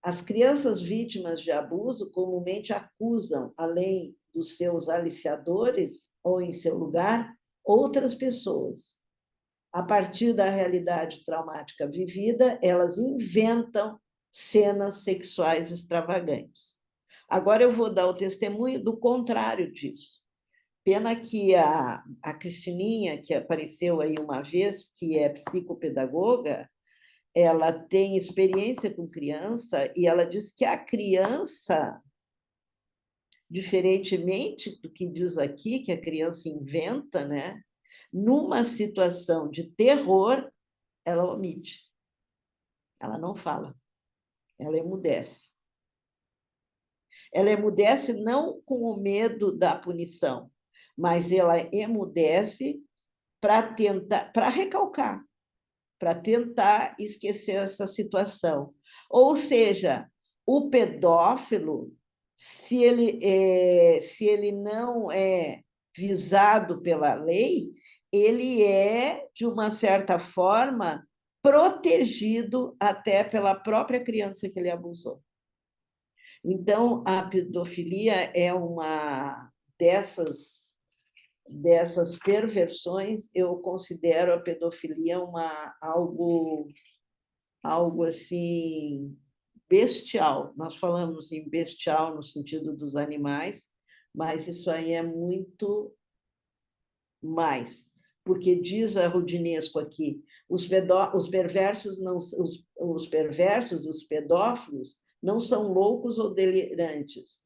Speaker 1: As crianças vítimas de abuso comumente acusam, além dos seus aliciadores, ou em seu lugar, outras pessoas. A partir da realidade traumática vivida, elas inventam cenas sexuais extravagantes. Agora eu vou dar o testemunho do contrário disso. Pena que a Cristininha, que apareceu aí uma vez, que é psicopedagoga, ela tem experiência com criança e ela diz que a criança, diferentemente do que diz aqui, que a criança inventa, né? Numa situação de terror, ela omite. Ela não fala. Ela emudece. Ela emudece não com o medo da punição, mas ela emudece para recalcar, para tentar esquecer essa situação. Ou seja, o pedófilo, se ele não é visado pela lei, ele é, de uma certa forma, protegido até pela própria criança que ele abusou. Então, a pedofilia é uma dessas perversões. Eu considero a pedofilia algo assim bestial. Nós falamos em bestial no sentido dos animais, mas isso aí é muito mais, porque diz a Rudinesco aqui, os perversos, os pedófilos, não são loucos ou delirantes.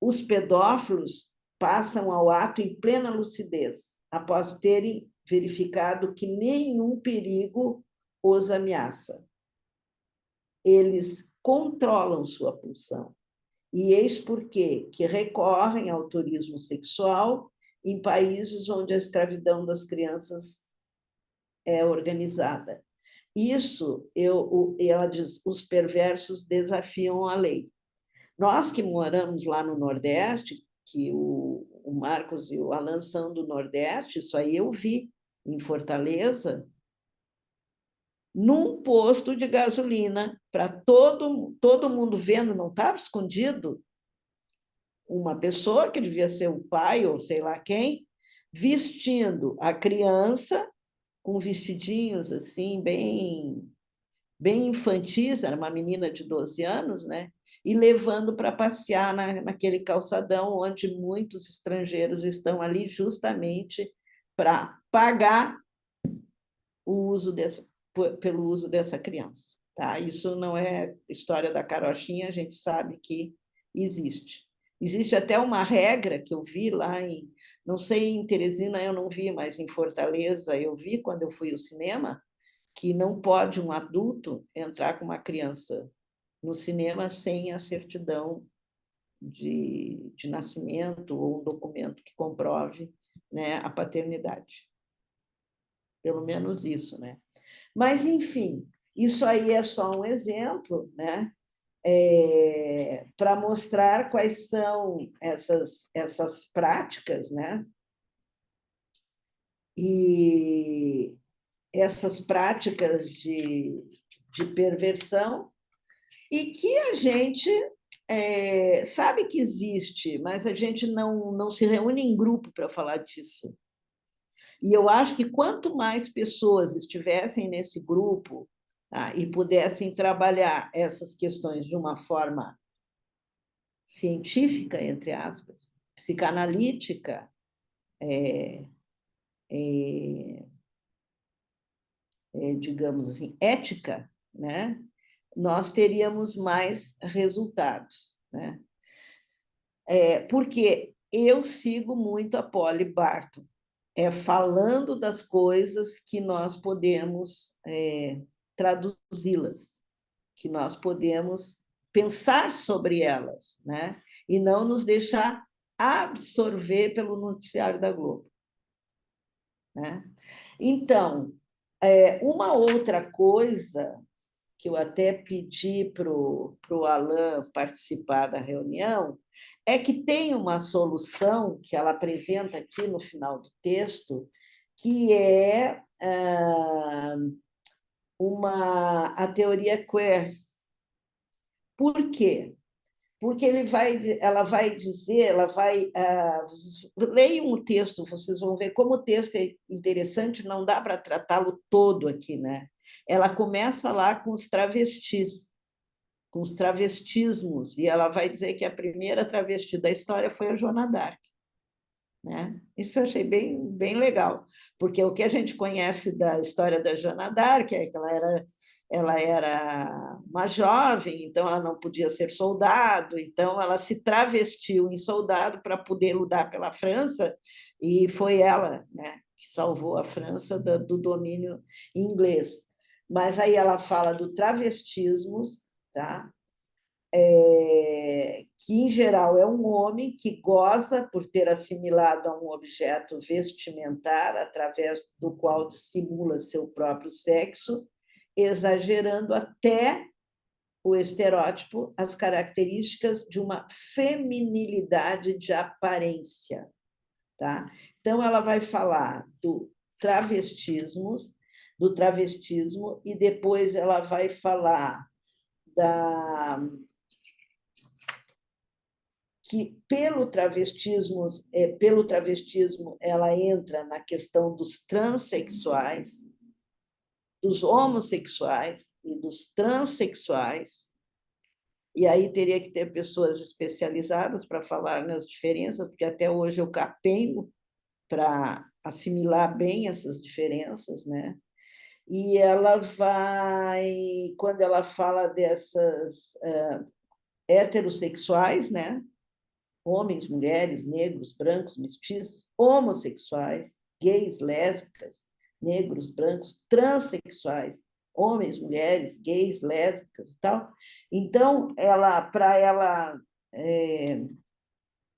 Speaker 1: Os pedófilos passam ao ato em plena lucidez, após terem verificado que nenhum perigo os ameaça. Eles controlam sua pulsão. E eis por quê que recorrem ao turismo sexual em países onde a escravidão das crianças é organizada. Isso, ela diz, os perversos desafiam a lei. Nós que moramos lá no Nordeste, que o Marcos e o Alan são do Nordeste, isso aí eu vi em Fortaleza, num posto de gasolina, para todo mundo vendo, não estava escondido, uma pessoa que devia ser o pai ou sei lá quem, vestindo a criança com vestidinhos assim, bem infantis, era uma menina de 12 anos, né? E levando para passear naquele calçadão onde muitos estrangeiros estão ali justamente para pagar pelo uso dessa criança. Tá? Isso não é história da carochinha, a gente sabe que existe. Existe até uma regra que eu vi lá não sei, em Teresina eu não vi, mas em Fortaleza eu vi quando eu fui ao cinema, que não pode um adulto entrar com uma criança no cinema sem a certidão de nascimento ou um documento que comprove, né, a paternidade. Pelo menos isso, né? Mas, enfim, isso aí é só um exemplo, né? Para mostrar quais são essas práticas, né? E essas práticas de perversão, e que a gente sabe que existe, mas a gente não se reúne em grupo para falar disso. E eu acho que quanto mais pessoas estivessem nesse grupo, tá, e pudessem trabalhar essas questões de uma forma científica, entre aspas, psicanalítica, digamos assim, ética, né? Nós teríamos mais resultados, né? Porque eu sigo muito a Polly Barton, falando das coisas que nós podemos traduzi-las, que nós podemos pensar sobre elas, né? E não nos deixar absorver pelo noticiário da Globo, né? Então, uma outra coisa que eu até pedi para o Alain participar da reunião, é que tem uma solução que ela apresenta aqui no final do texto, que é a teoria queer. Por quê? Porque ela vai dizer, leiam o texto, vocês vão ver como o texto é interessante, não dá para tratá-lo todo aqui, né? Ela começa lá com os travestis, com os travestismos, e ela vai dizer que a primeira travesti da história foi a Joana d'Arc, né? Isso eu achei bem legal, porque o que a gente conhece da história da Joana d'Arc é que ela era uma jovem, então ela não podia ser soldado, então ela se travestiu em soldado para poder lutar pela França, e foi ela, né, que salvou a França do domínio inglês. Mas aí ela fala do travestismo, tá? Que, em geral, é um homem que goza por ter assimilado a um objeto vestimentar através do qual dissimula seu próprio sexo, exagerando até o estereótipo, as características de uma feminilidade de aparência. Tá? Então, ela vai falar do travestismo, e depois ela vai falar que pelo travestismo ela entra na questão dos transexuais, dos homossexuais e dos transexuais, e aí teria que ter pessoas especializadas para falar nas diferenças, porque até hoje eu capengo para assimilar bem essas diferenças, né? E ela vai, quando ela fala dessas heterossexuais, né? Homens, mulheres, negros, brancos, mestiços, homossexuais, gays, lésbicas, negros, brancos, transexuais, homens, mulheres, gays, lésbicas e tal. Então, para ela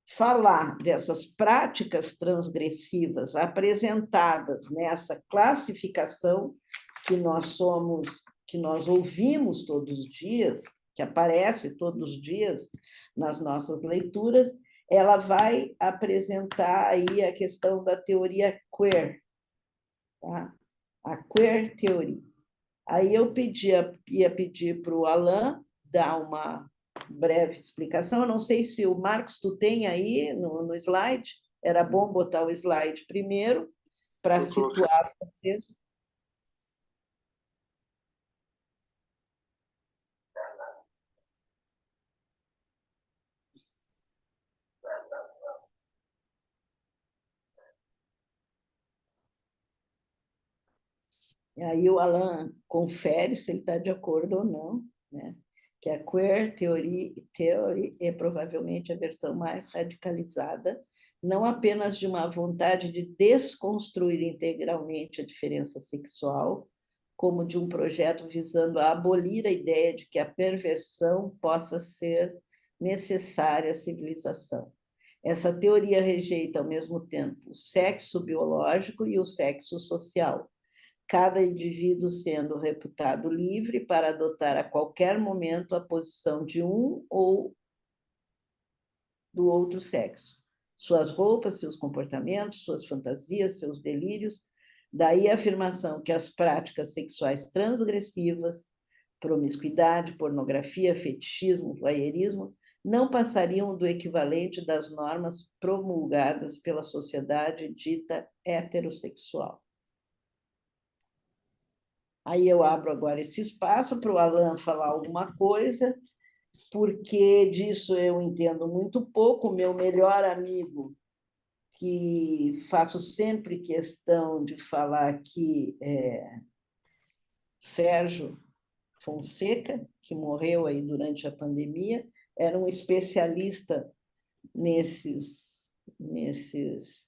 Speaker 1: falar dessas práticas transgressivas apresentadas nessa classificação que nós ouvimos todos os dias, que aparece todos os dias nas nossas leituras, ela vai apresentar aí a questão da teoria queer, tá? A queer theory. Aí eu ia pedir para o Alain dar uma breve explicação. Eu não sei se o Marcos, tu tem aí no slide, era bom botar o slide primeiro para situar vocês. E aí o Alan confere se ele está de acordo ou não, né? Que a queer theory é provavelmente a versão mais radicalizada, não apenas de uma vontade de desconstruir integralmente a diferença sexual, como de um projeto visando a abolir a ideia de que a perversão possa ser necessária à civilização. Essa teoria rejeita, ao mesmo tempo, o sexo biológico e o sexo social, cada indivíduo sendo reputado livre para adotar a qualquer momento a posição de um ou do outro sexo. Suas roupas, seus comportamentos, suas fantasias, seus delírios. Daí a afirmação que as práticas sexuais transgressivas, promiscuidade, pornografia, fetichismo, voyeurismo, não passariam do equivalente das normas promulgadas pela sociedade dita heterossexual. Aí eu abro agora esse espaço para o Alan falar alguma coisa, porque disso eu entendo muito pouco. O meu melhor amigo, que faço sempre questão de falar aqui, Sérgio Fonseca, que morreu aí durante a pandemia, era um especialista nesses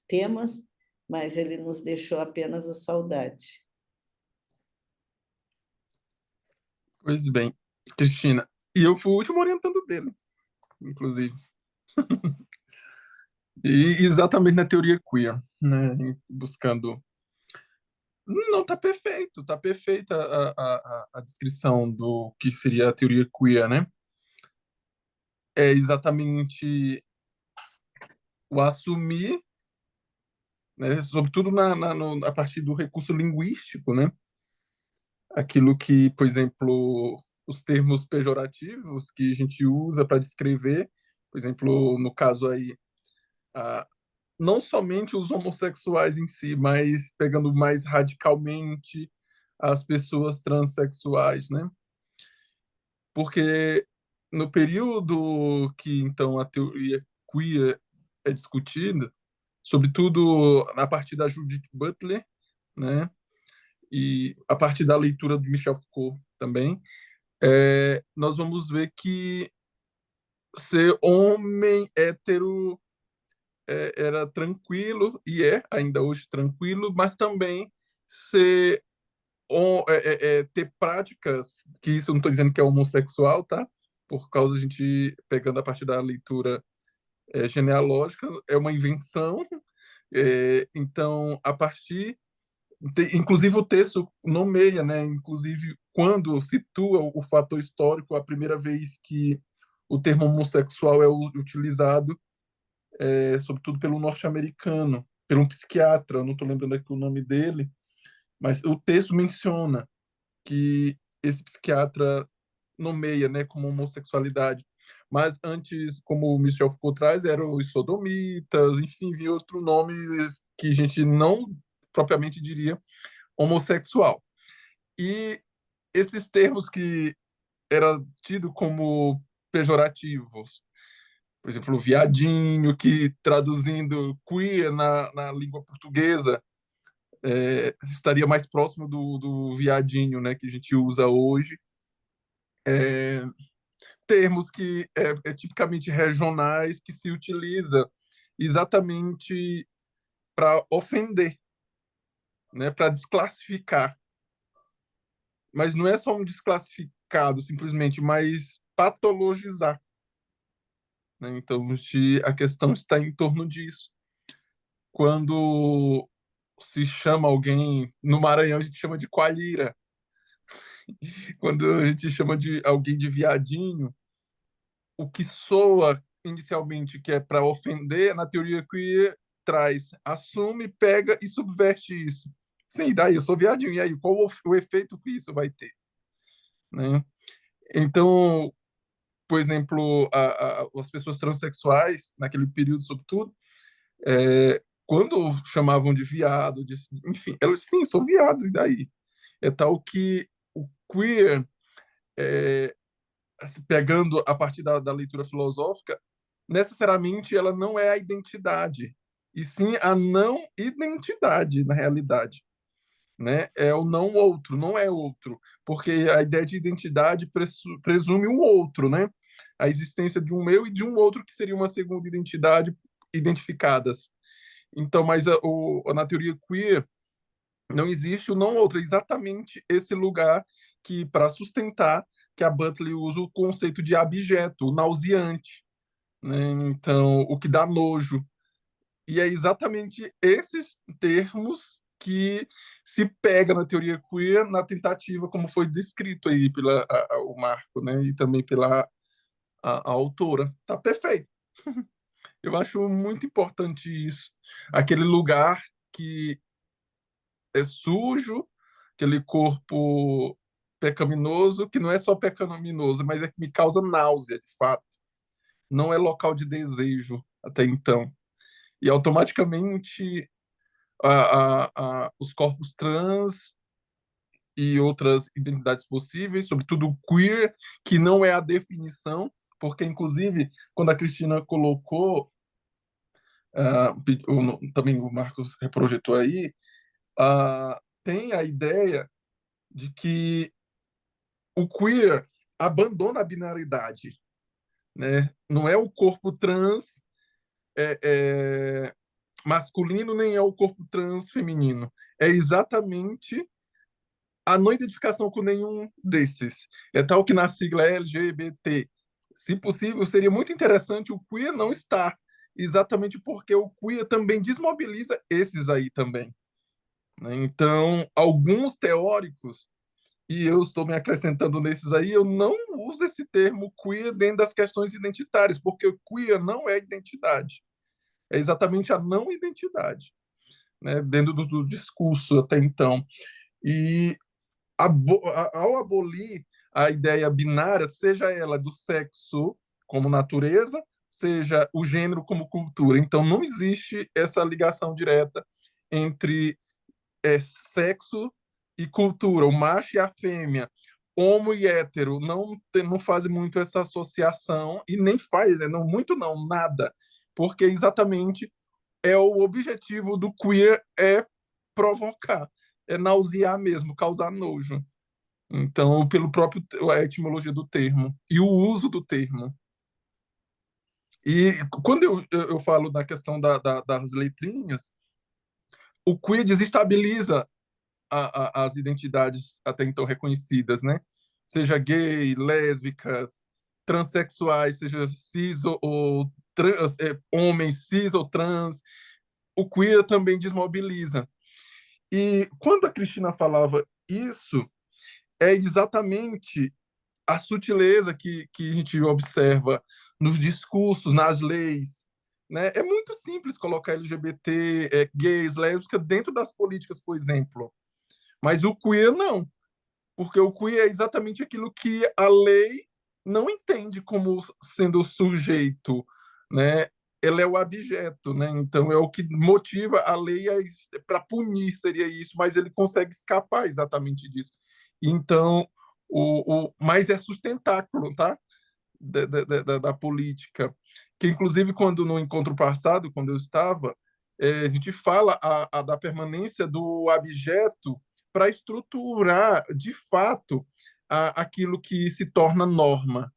Speaker 1: temas, mas ele nos deixou apenas a saudade.
Speaker 3: Pois bem, Cristina. E eu fui o último orientando dele, inclusive. E exatamente na teoria queer, né? Buscando. Não, tá perfeita a descrição do que seria a teoria queer, né? É exatamente o assumir, né? Sobretudo a partir do recurso linguístico, né? Aquilo que, por exemplo, os termos pejorativos que a gente usa para descrever, por exemplo, no caso aí, não somente os homossexuais em si, mas pegando mais radicalmente as pessoas transexuais, né? Porque no período que, então, a teoria queer é discutida, sobretudo a partir da Judith Butler, né? E a partir da leitura do Michel Foucault também, nós vamos ver que ser homem hétero era tranquilo, e é ainda hoje tranquilo, mas também ser ter práticas, que isso eu não estou dizendo que é homossexual, tá? Por causa a gente, pegando a partir da leitura genealógica, é uma invenção. Então, a partir inclusive o texto nomeia, né? Inclusive quando situa o fator histórico, a primeira vez que o termo homossexual é utilizado, sobretudo pelo norte-americano, por um psiquiatra, eu não estou lembrando aqui o nome dele, mas o texto menciona que esse psiquiatra nomeia, né, como homossexualidade. Mas antes, como o Michel Foucault traz, eram os sodomitas, enfim, havia outros nomes que a gente não propriamente diria homossexual. E esses termos que eram tidos como pejorativos, por exemplo, viadinho, que traduzindo queer na língua portuguesa, estaria mais próximo do viadinho, né, que a gente usa hoje. Termos que tipicamente regionais, que se utiliza exatamente para ofender, né, para desclassificar. Mas não é só um desclassificado, simplesmente, mas patologizar. Né? Então, a questão está em torno disso. Quando se chama alguém, no Maranhão a gente chama de coalhira, quando a gente chama de alguém de viadinho, o que soa inicialmente que é para ofender, na teoria que traz, assume, pega e subverte isso. Sim, daí eu sou viadinho, e aí qual o efeito que isso vai ter? Né? Então, por exemplo, as pessoas transexuais, naquele período, sobretudo, quando chamavam de viado, enfim, elas, sim, sou viado, e daí? É tal que o queer, pegando a partir da leitura filosófica, necessariamente ela não é a identidade, e sim a não identidade, na realidade. Né? É o não outro, não é outro, porque a ideia de identidade presume o outro, né? A existência de um eu e de um outro que seria uma segunda identidade identificadas. Então, mas na teoria queer não existe o não outro, é exatamente esse lugar que para sustentar que a Butler usa o conceito de abjeto, o nauseante, né? Então, o que dá nojo. E é exatamente esses termos que se pega na teoria queer na tentativa, como foi descrito aí pela o Marco, né? E também pela a autora. Tá perfeito. Eu acho muito importante isso. Aquele lugar que é sujo, aquele corpo pecaminoso, que não é só pecaminoso, mas é que me causa náusea, de fato. Não é local de desejo até então. E automaticamente os corpos trans e outras identidades possíveis, sobretudo queer, que não é a definição, porque, inclusive, quando a Cristina colocou, também o Marcos reprojetou aí, tem a ideia de que o queer abandona a binaridade, né? Não é o corpo trans masculino, nem é o corpo trans feminino. É exatamente a não identificação com nenhum desses. É tal que na sigla LGBT. Se possível, seria muito interessante o queer não estar, exatamente porque o queer também desmobiliza esses aí também, né? Então, alguns teóricos, e eu estou me acrescentando nesses aí, eu não uso esse termo queer dentro das questões identitárias, porque o queer não é identidade. É exatamente a não identidade, né? Dentro do discurso até então. E ao abolir a ideia binária, seja ela do sexo como natureza, seja o gênero como cultura. Então, não existe essa ligação direta entre sexo e cultura, o macho e a fêmea, homo e hétero, não fazem muito essa associação, e nem faz, né? Não, muito não, nada, porque exatamente é o objetivo do queer é provocar, é nausear mesmo, causar nojo. Então, pelo próprio a etimologia do termo e o uso do termo. E quando eu falo da questão das letrinhas, o queer desestabiliza as identidades até então reconhecidas, né? Seja gay, lésbicas, transexuais, seja cis ou trans, homens cis ou trans, o queer também desmobiliza. E quando a Cristina falava isso, é exatamente a sutileza que a gente observa nos discursos, nas leis, né? É muito simples colocar LGBT, gays, lésbicas dentro das políticas, por exemplo. Mas o queer não, porque o queer é exatamente aquilo que a lei não entende como sendo o sujeito, né? Ele é o objeto, né? Então é o que motiva a lei para punir, seria isso, mas ele consegue escapar exatamente disso. Então, mas é sustentáculo, tá? Da política. Que, inclusive, quando no encontro passado, quando eu estava, a gente fala da permanência do objeto para estruturar, de fato, aquilo que se torna norma,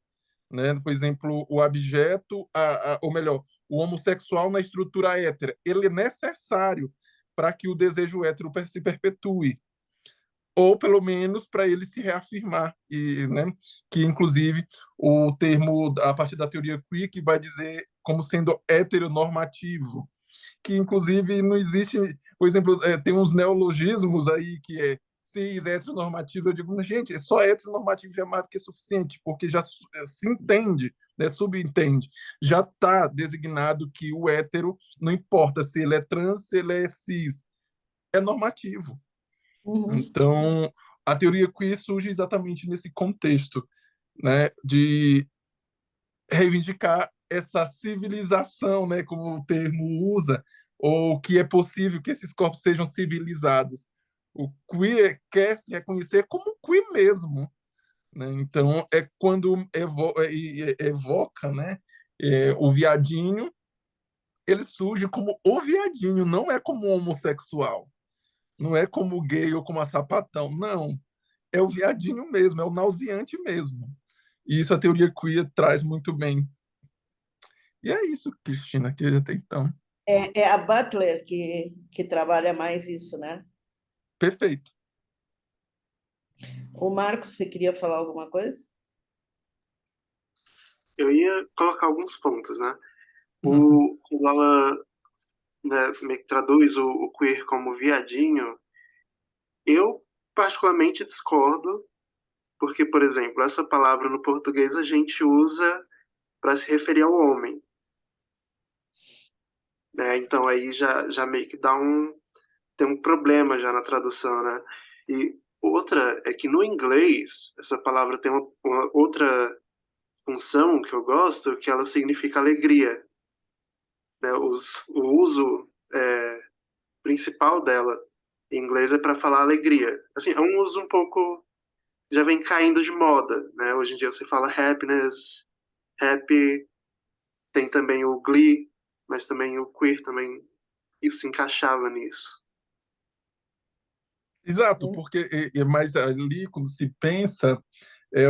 Speaker 3: né? Por exemplo, o objeto, ou melhor, o homossexual na estrutura hétera, ele é necessário para que o desejo hétero se perpetue, ou pelo menos para ele se reafirmar, e, né, que inclusive o termo a partir da teoria queer que vai dizer como sendo heteronormativo, que inclusive não existe, por exemplo, tem uns neologismos aí que é cis, heteronormativo, eu digo, gente, só heteronormativo já é mais do que suficiente, porque já se entende, né, subentende, já está designado que o hétero, não importa se ele é trans, se ele é cis, é normativo.
Speaker 1: Uhum.
Speaker 3: Então, a teoria queer surge exatamente nesse contexto, né, de reivindicar essa civilização, né, como o termo usa, ou que é possível que esses corpos sejam civilizados. O queer quer se reconhecer como queer mesmo, né? Então, é quando evoca, né, o viadinho, ele surge como o viadinho, não é como homossexual, não é como gay ou como a sapatão, não. É o viadinho mesmo, é o nauseante mesmo. E isso a teoria queer traz muito bem. E é isso, Cristina, que até então.
Speaker 1: É a Butler que trabalha mais isso, né?
Speaker 3: Perfeito.
Speaker 1: O Marcos, você queria falar alguma coisa?
Speaker 2: Eu ia colocar alguns pontos, né?
Speaker 3: Uhum.
Speaker 2: Quando ela né, meio que traduz o queer como viadinho, eu particularmente discordo, porque, por exemplo, essa palavra no português a gente usa para se referir ao homem, né? Então aí já meio que tem um problema já na tradução, né? E outra é que no inglês essa palavra tem uma outra função que eu gosto, que ela significa alegria, né? O uso principal dela em inglês é para falar alegria. Assim, é um uso um pouco já vem caindo de moda, né? Hoje em dia você fala happiness, happy, tem também o glee, mas também o queer também isso se encaixava nisso.
Speaker 3: Exato, porque mas ali quando se pensa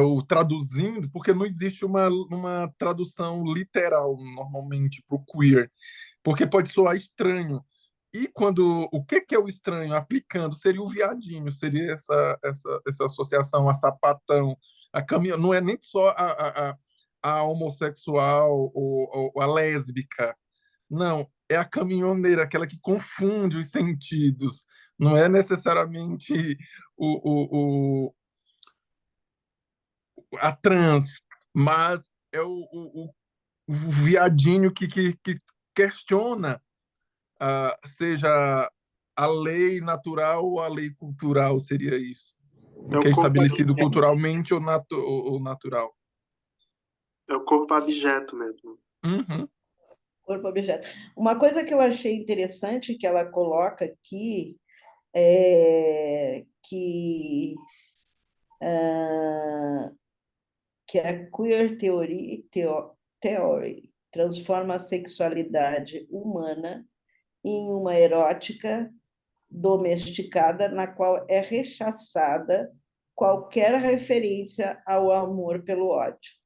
Speaker 3: o traduzindo, porque não existe uma tradução literal normalmente para o queer, porque pode soar estranho. E quando o que é o estranho aplicando seria o viadinho, seria essa associação a sapatão, a caminho, não é nem só a homossexual ou a lésbica, não, é a caminhoneira, aquela que confunde os sentidos. Não é necessariamente o, a trans, mas é o viadinho que questiona, seja a lei natural ou a lei cultural, seria isso.
Speaker 2: É
Speaker 3: O que
Speaker 2: o
Speaker 3: é
Speaker 2: corpo
Speaker 3: estabelecido
Speaker 2: abjeto,
Speaker 3: culturalmente ou natural.
Speaker 2: é o corpo abjeto mesmo.
Speaker 3: Uhum.
Speaker 1: Corpo objeto. Uma coisa que eu achei interessante que ela coloca aqui é que a theory transforma a sexualidade humana em uma erótica domesticada na qual é rechaçada qualquer referência ao amor pelo ódio.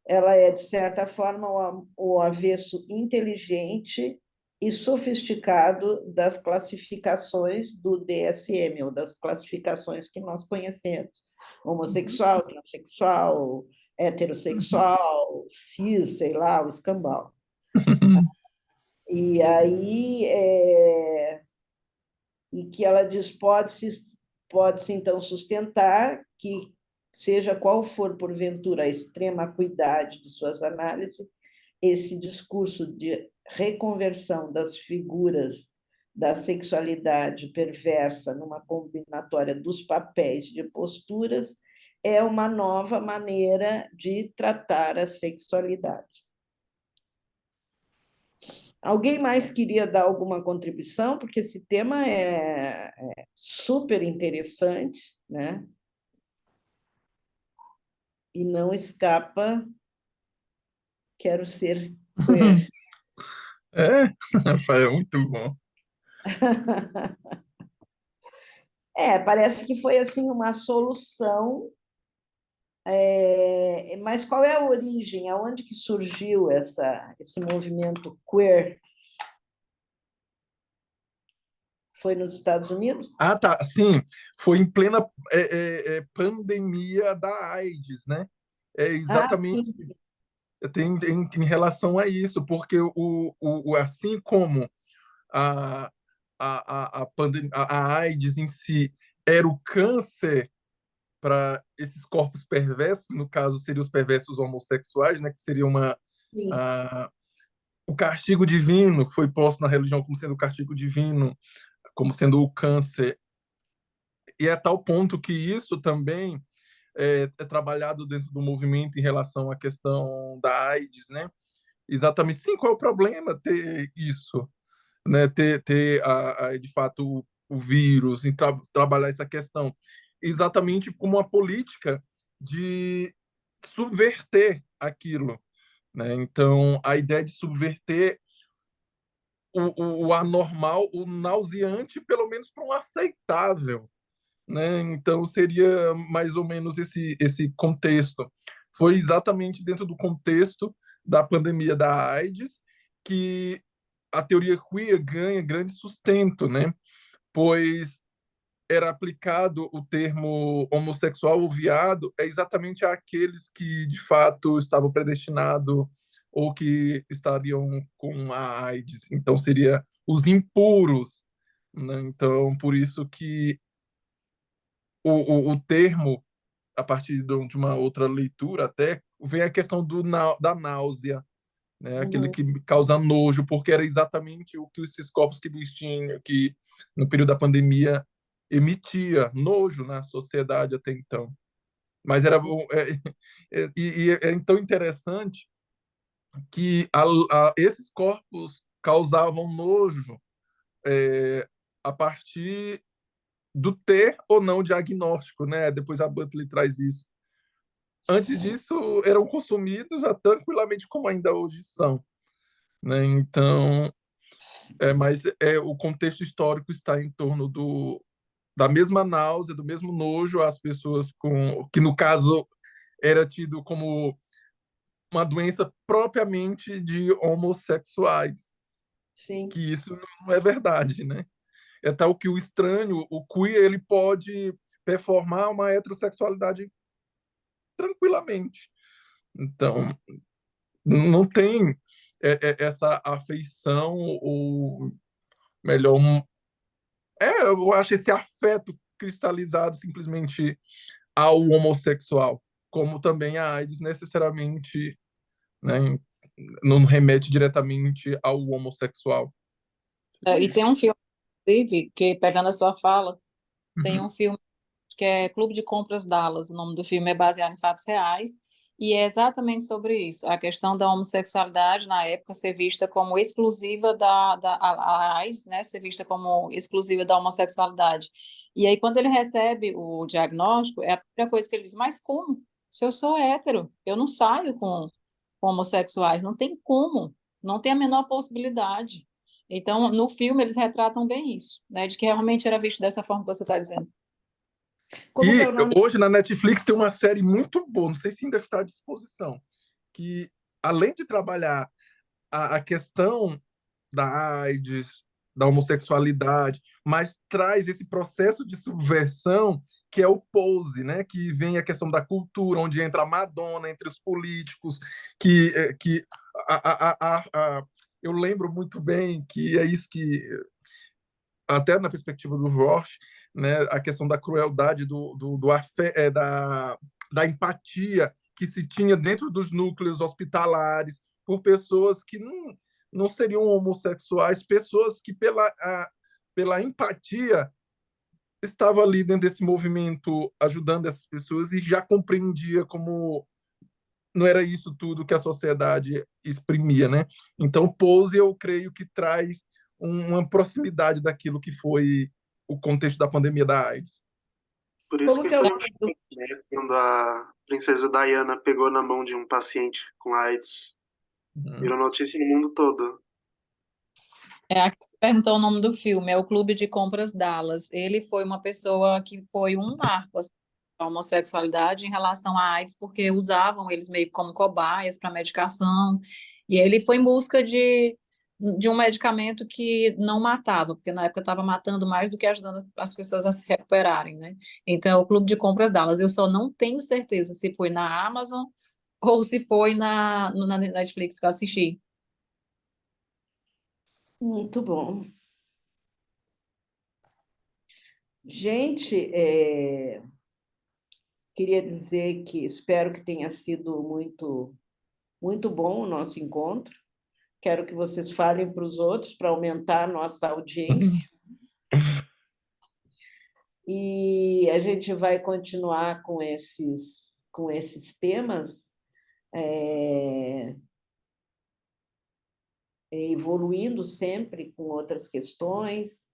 Speaker 1: Ela é, de certa forma, o avesso inteligente e sofisticado das classificações do DSM, ou das classificações que nós conhecemos: homossexual, transexual, heterossexual, cis, sei lá, o escambau. E aí e que ela diz pode-se então sustentar que, seja qual for, porventura, a extrema acuidade de suas análises, esse discurso de reconversão das figuras da sexualidade perversa numa combinatória dos papéis de posturas é uma nova maneira de tratar a sexualidade. Alguém mais queria dar alguma contribuição? Porque esse tema é super interessante, né? E não escapa, quero ser queer.
Speaker 3: É, Rafael, muito bom.
Speaker 1: Parece que foi assim uma solução, mas qual é a origem? Aonde que surgiu esse movimento queer? Foi nos Estados Unidos?
Speaker 3: Ah, tá. Sim, foi em plena pandemia da AIDS, né? É
Speaker 1: Ah,
Speaker 3: exatamente
Speaker 1: sim, sim.
Speaker 3: em relação a isso, porque assim como a, a AIDS em si era o câncer para esses corpos perversos, no caso seriam os perversos homossexuais, né? Que seria
Speaker 1: Sim.
Speaker 3: a, o castigo divino, foi posto na religião como sendo o castigo divino, como sendo o câncer. E é tal ponto que isso também é trabalhado dentro do movimento em relação à questão da AIDS, né? Exatamente. Sim, qual é o problema ter isso, né? Ter de fato o vírus, em trabalhar essa questão, exatamente como uma política de subverter aquilo, né? Então, a ideia de subverter o anormal, o nauseante, pelo menos para um aceitável, né? Então seria mais ou menos esse contexto. Foi exatamente dentro do contexto da pandemia da AIDS que a teoria queer ganha grande sustento, né? Pois era aplicado o termo homossexual ou viado exatamente àqueles que de fato estavam predestinados ou que estariam com a AIDS. Então, seria os impuros, né? Então, por isso que o termo, a partir de uma outra leitura até, vem a questão da náusea, né? Aquele
Speaker 1: Uhum.
Speaker 3: que causa nojo, porque era exatamente o que esses corpos que eles tinham, que no período da pandemia emitia nojo na sociedade até então. Mas era tão interessante que esses corpos causavam nojo a partir do ter ou não diagnóstico, né? Depois a Butler traz isso. Antes disso, eram consumidos tranquilamente como ainda hoje são, né? Então, mas o contexto histórico está em torno da mesma náusea, do mesmo nojo às pessoas que no caso era tido como uma doença propriamente de homossexuais,
Speaker 1: Sim.
Speaker 3: que isso não é verdade, né? É tal que o estranho, o queer, ele pode performar uma heterossexualidade tranquilamente. Então, não tem essa afeição, ou melhor, eu acho esse afeto cristalizado simplesmente ao homossexual, como também a AIDS necessariamente, né, não remete diretamente ao homossexual.
Speaker 4: E tem um filme, inclusive, que pegando a sua fala, tem
Speaker 3: Uhum.
Speaker 4: um filme que é Clube de Compras Dallas. O nome do filme é baseado em fatos reais e é exatamente sobre isso, a questão da homossexualidade na época ser vista como exclusiva a AIDS, né, ser vista como exclusiva da homossexualidade. E aí, quando ele recebe o diagnóstico, é a primeira coisa que ele diz, mas como? Se eu sou hétero, eu não saio com homossexuais, não tem como, não tem a menor possibilidade. Então, no filme, eles retratam bem isso, né, de que realmente era visto dessa forma que você está dizendo.
Speaker 1: Como que é
Speaker 3: E
Speaker 1: o nome?
Speaker 3: hoje na Netflix tem uma série muito boa, não sei se ainda está à disposição, que além de trabalhar a questão da AIDS, da homossexualidade, mas traz esse processo de subversão que é o pose, né? Que vem a questão da cultura, onde entra a Madonna, entre os políticos, que eu lembro muito bem que é isso que, até na perspectiva do Roche, né, a questão da crueldade, da empatia que se tinha dentro dos núcleos hospitalares por pessoas que não seriam homossexuais, pessoas que, pela empatia, estavam ali dentro desse movimento, ajudando essas pessoas e já compreendia como não era isso tudo que a sociedade exprimia, né? Então, Pose, eu creio que traz uma proximidade daquilo que foi o contexto da pandemia da AIDS.
Speaker 2: Por isso
Speaker 1: Como
Speaker 2: que
Speaker 1: que é o
Speaker 2: foi um
Speaker 1: nome do...
Speaker 2: choque, né, quando a princesa Diana pegou na mão de um paciente com AIDS.
Speaker 3: Uhum.
Speaker 2: Virou notícia no mundo todo.
Speaker 4: Aqui você perguntou o nome do filme, é o Clube de Compras Dallas. Ele foi uma pessoa que foi um marco assim, da homossexualidade em relação à AIDS, porque usavam eles meio como cobaias para medicação, e ele foi em busca de um medicamento que não matava, porque na época estava matando mais do que ajudando as pessoas a se recuperarem, né? Então, é o Clube de Compras Dallas. Eu só não tenho certeza se foi na Amazon ou se foi na Netflix que eu assisti.
Speaker 1: Muito bom. Gente, queria dizer que espero que tenha sido muito, muito bom o nosso encontro. Quero que vocês falem para os outros para aumentar a nossa audiência. E a gente vai continuar com esses temas, evoluindo sempre com outras questões,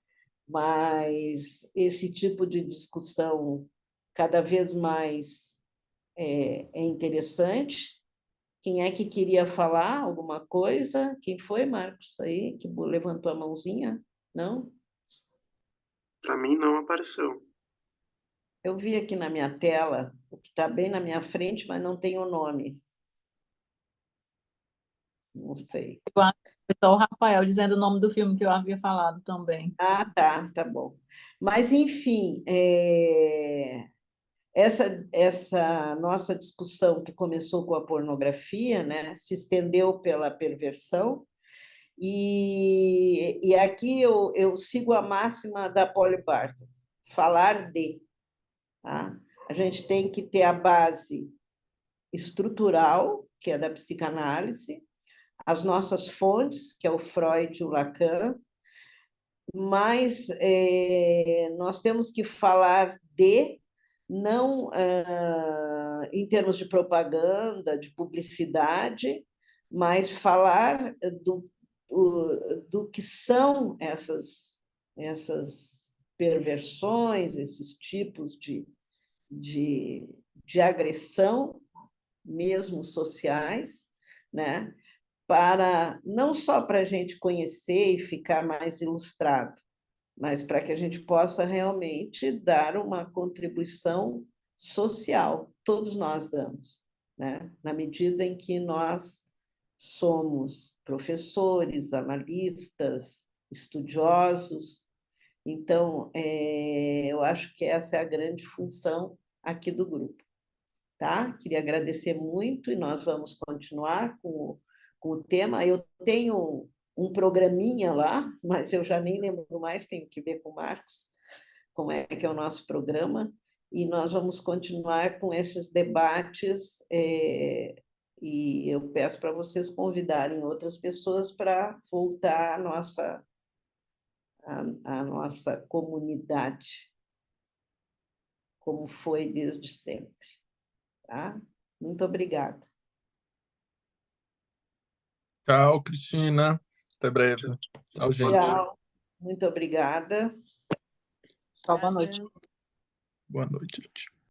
Speaker 1: mas esse tipo de discussão cada vez mais é interessante. Quem é que queria falar alguma coisa? Quem foi, Marcos, aí, que levantou a mãozinha? Não?
Speaker 2: Para mim não apareceu.
Speaker 1: Eu vi aqui na minha tela, o que está bem na minha frente, mas não tem o nome. Não sei.
Speaker 4: Só o Rafael dizendo o nome do filme que eu havia falado também.
Speaker 1: Ah, tá, tá bom. Mas, enfim, essa nossa discussão, que começou com a pornografia, né, se estendeu pela perversão, e aqui eu sigo a máxima da Polly Barton, falar de. Tá? A gente tem que ter a base estrutural, que é da psicanálise, as nossas fontes, que é o Freud e o Lacan, mas nós temos que falar de, não em termos de propaganda, de publicidade, mas falar do que são essas perversões, esses tipos de agressão, mesmo sociais, né? Não só para a gente conhecer e ficar mais ilustrado, mas para que a gente possa realmente dar uma contribuição social. Todos nós damos, né? Na medida em que nós somos professores, analistas, estudiosos. Então, eu acho que essa é a grande função aqui do grupo. Tá? Queria agradecer muito e nós vamos continuar com o tema. Eu tenho um programinha lá, mas eu já nem lembro mais, tenho que ver com o Marcos como é que é o nosso programa, e nós vamos continuar com esses debates, e eu peço para vocês convidarem outras pessoas para voltar à nossa comunidade, como foi desde sempre. Tá? Muito obrigada.
Speaker 3: Tchau, Cristina. Até breve. Tchau, gente.
Speaker 1: Tchau. Muito obrigada.
Speaker 4: Boa noite.
Speaker 3: Boa noite, gente.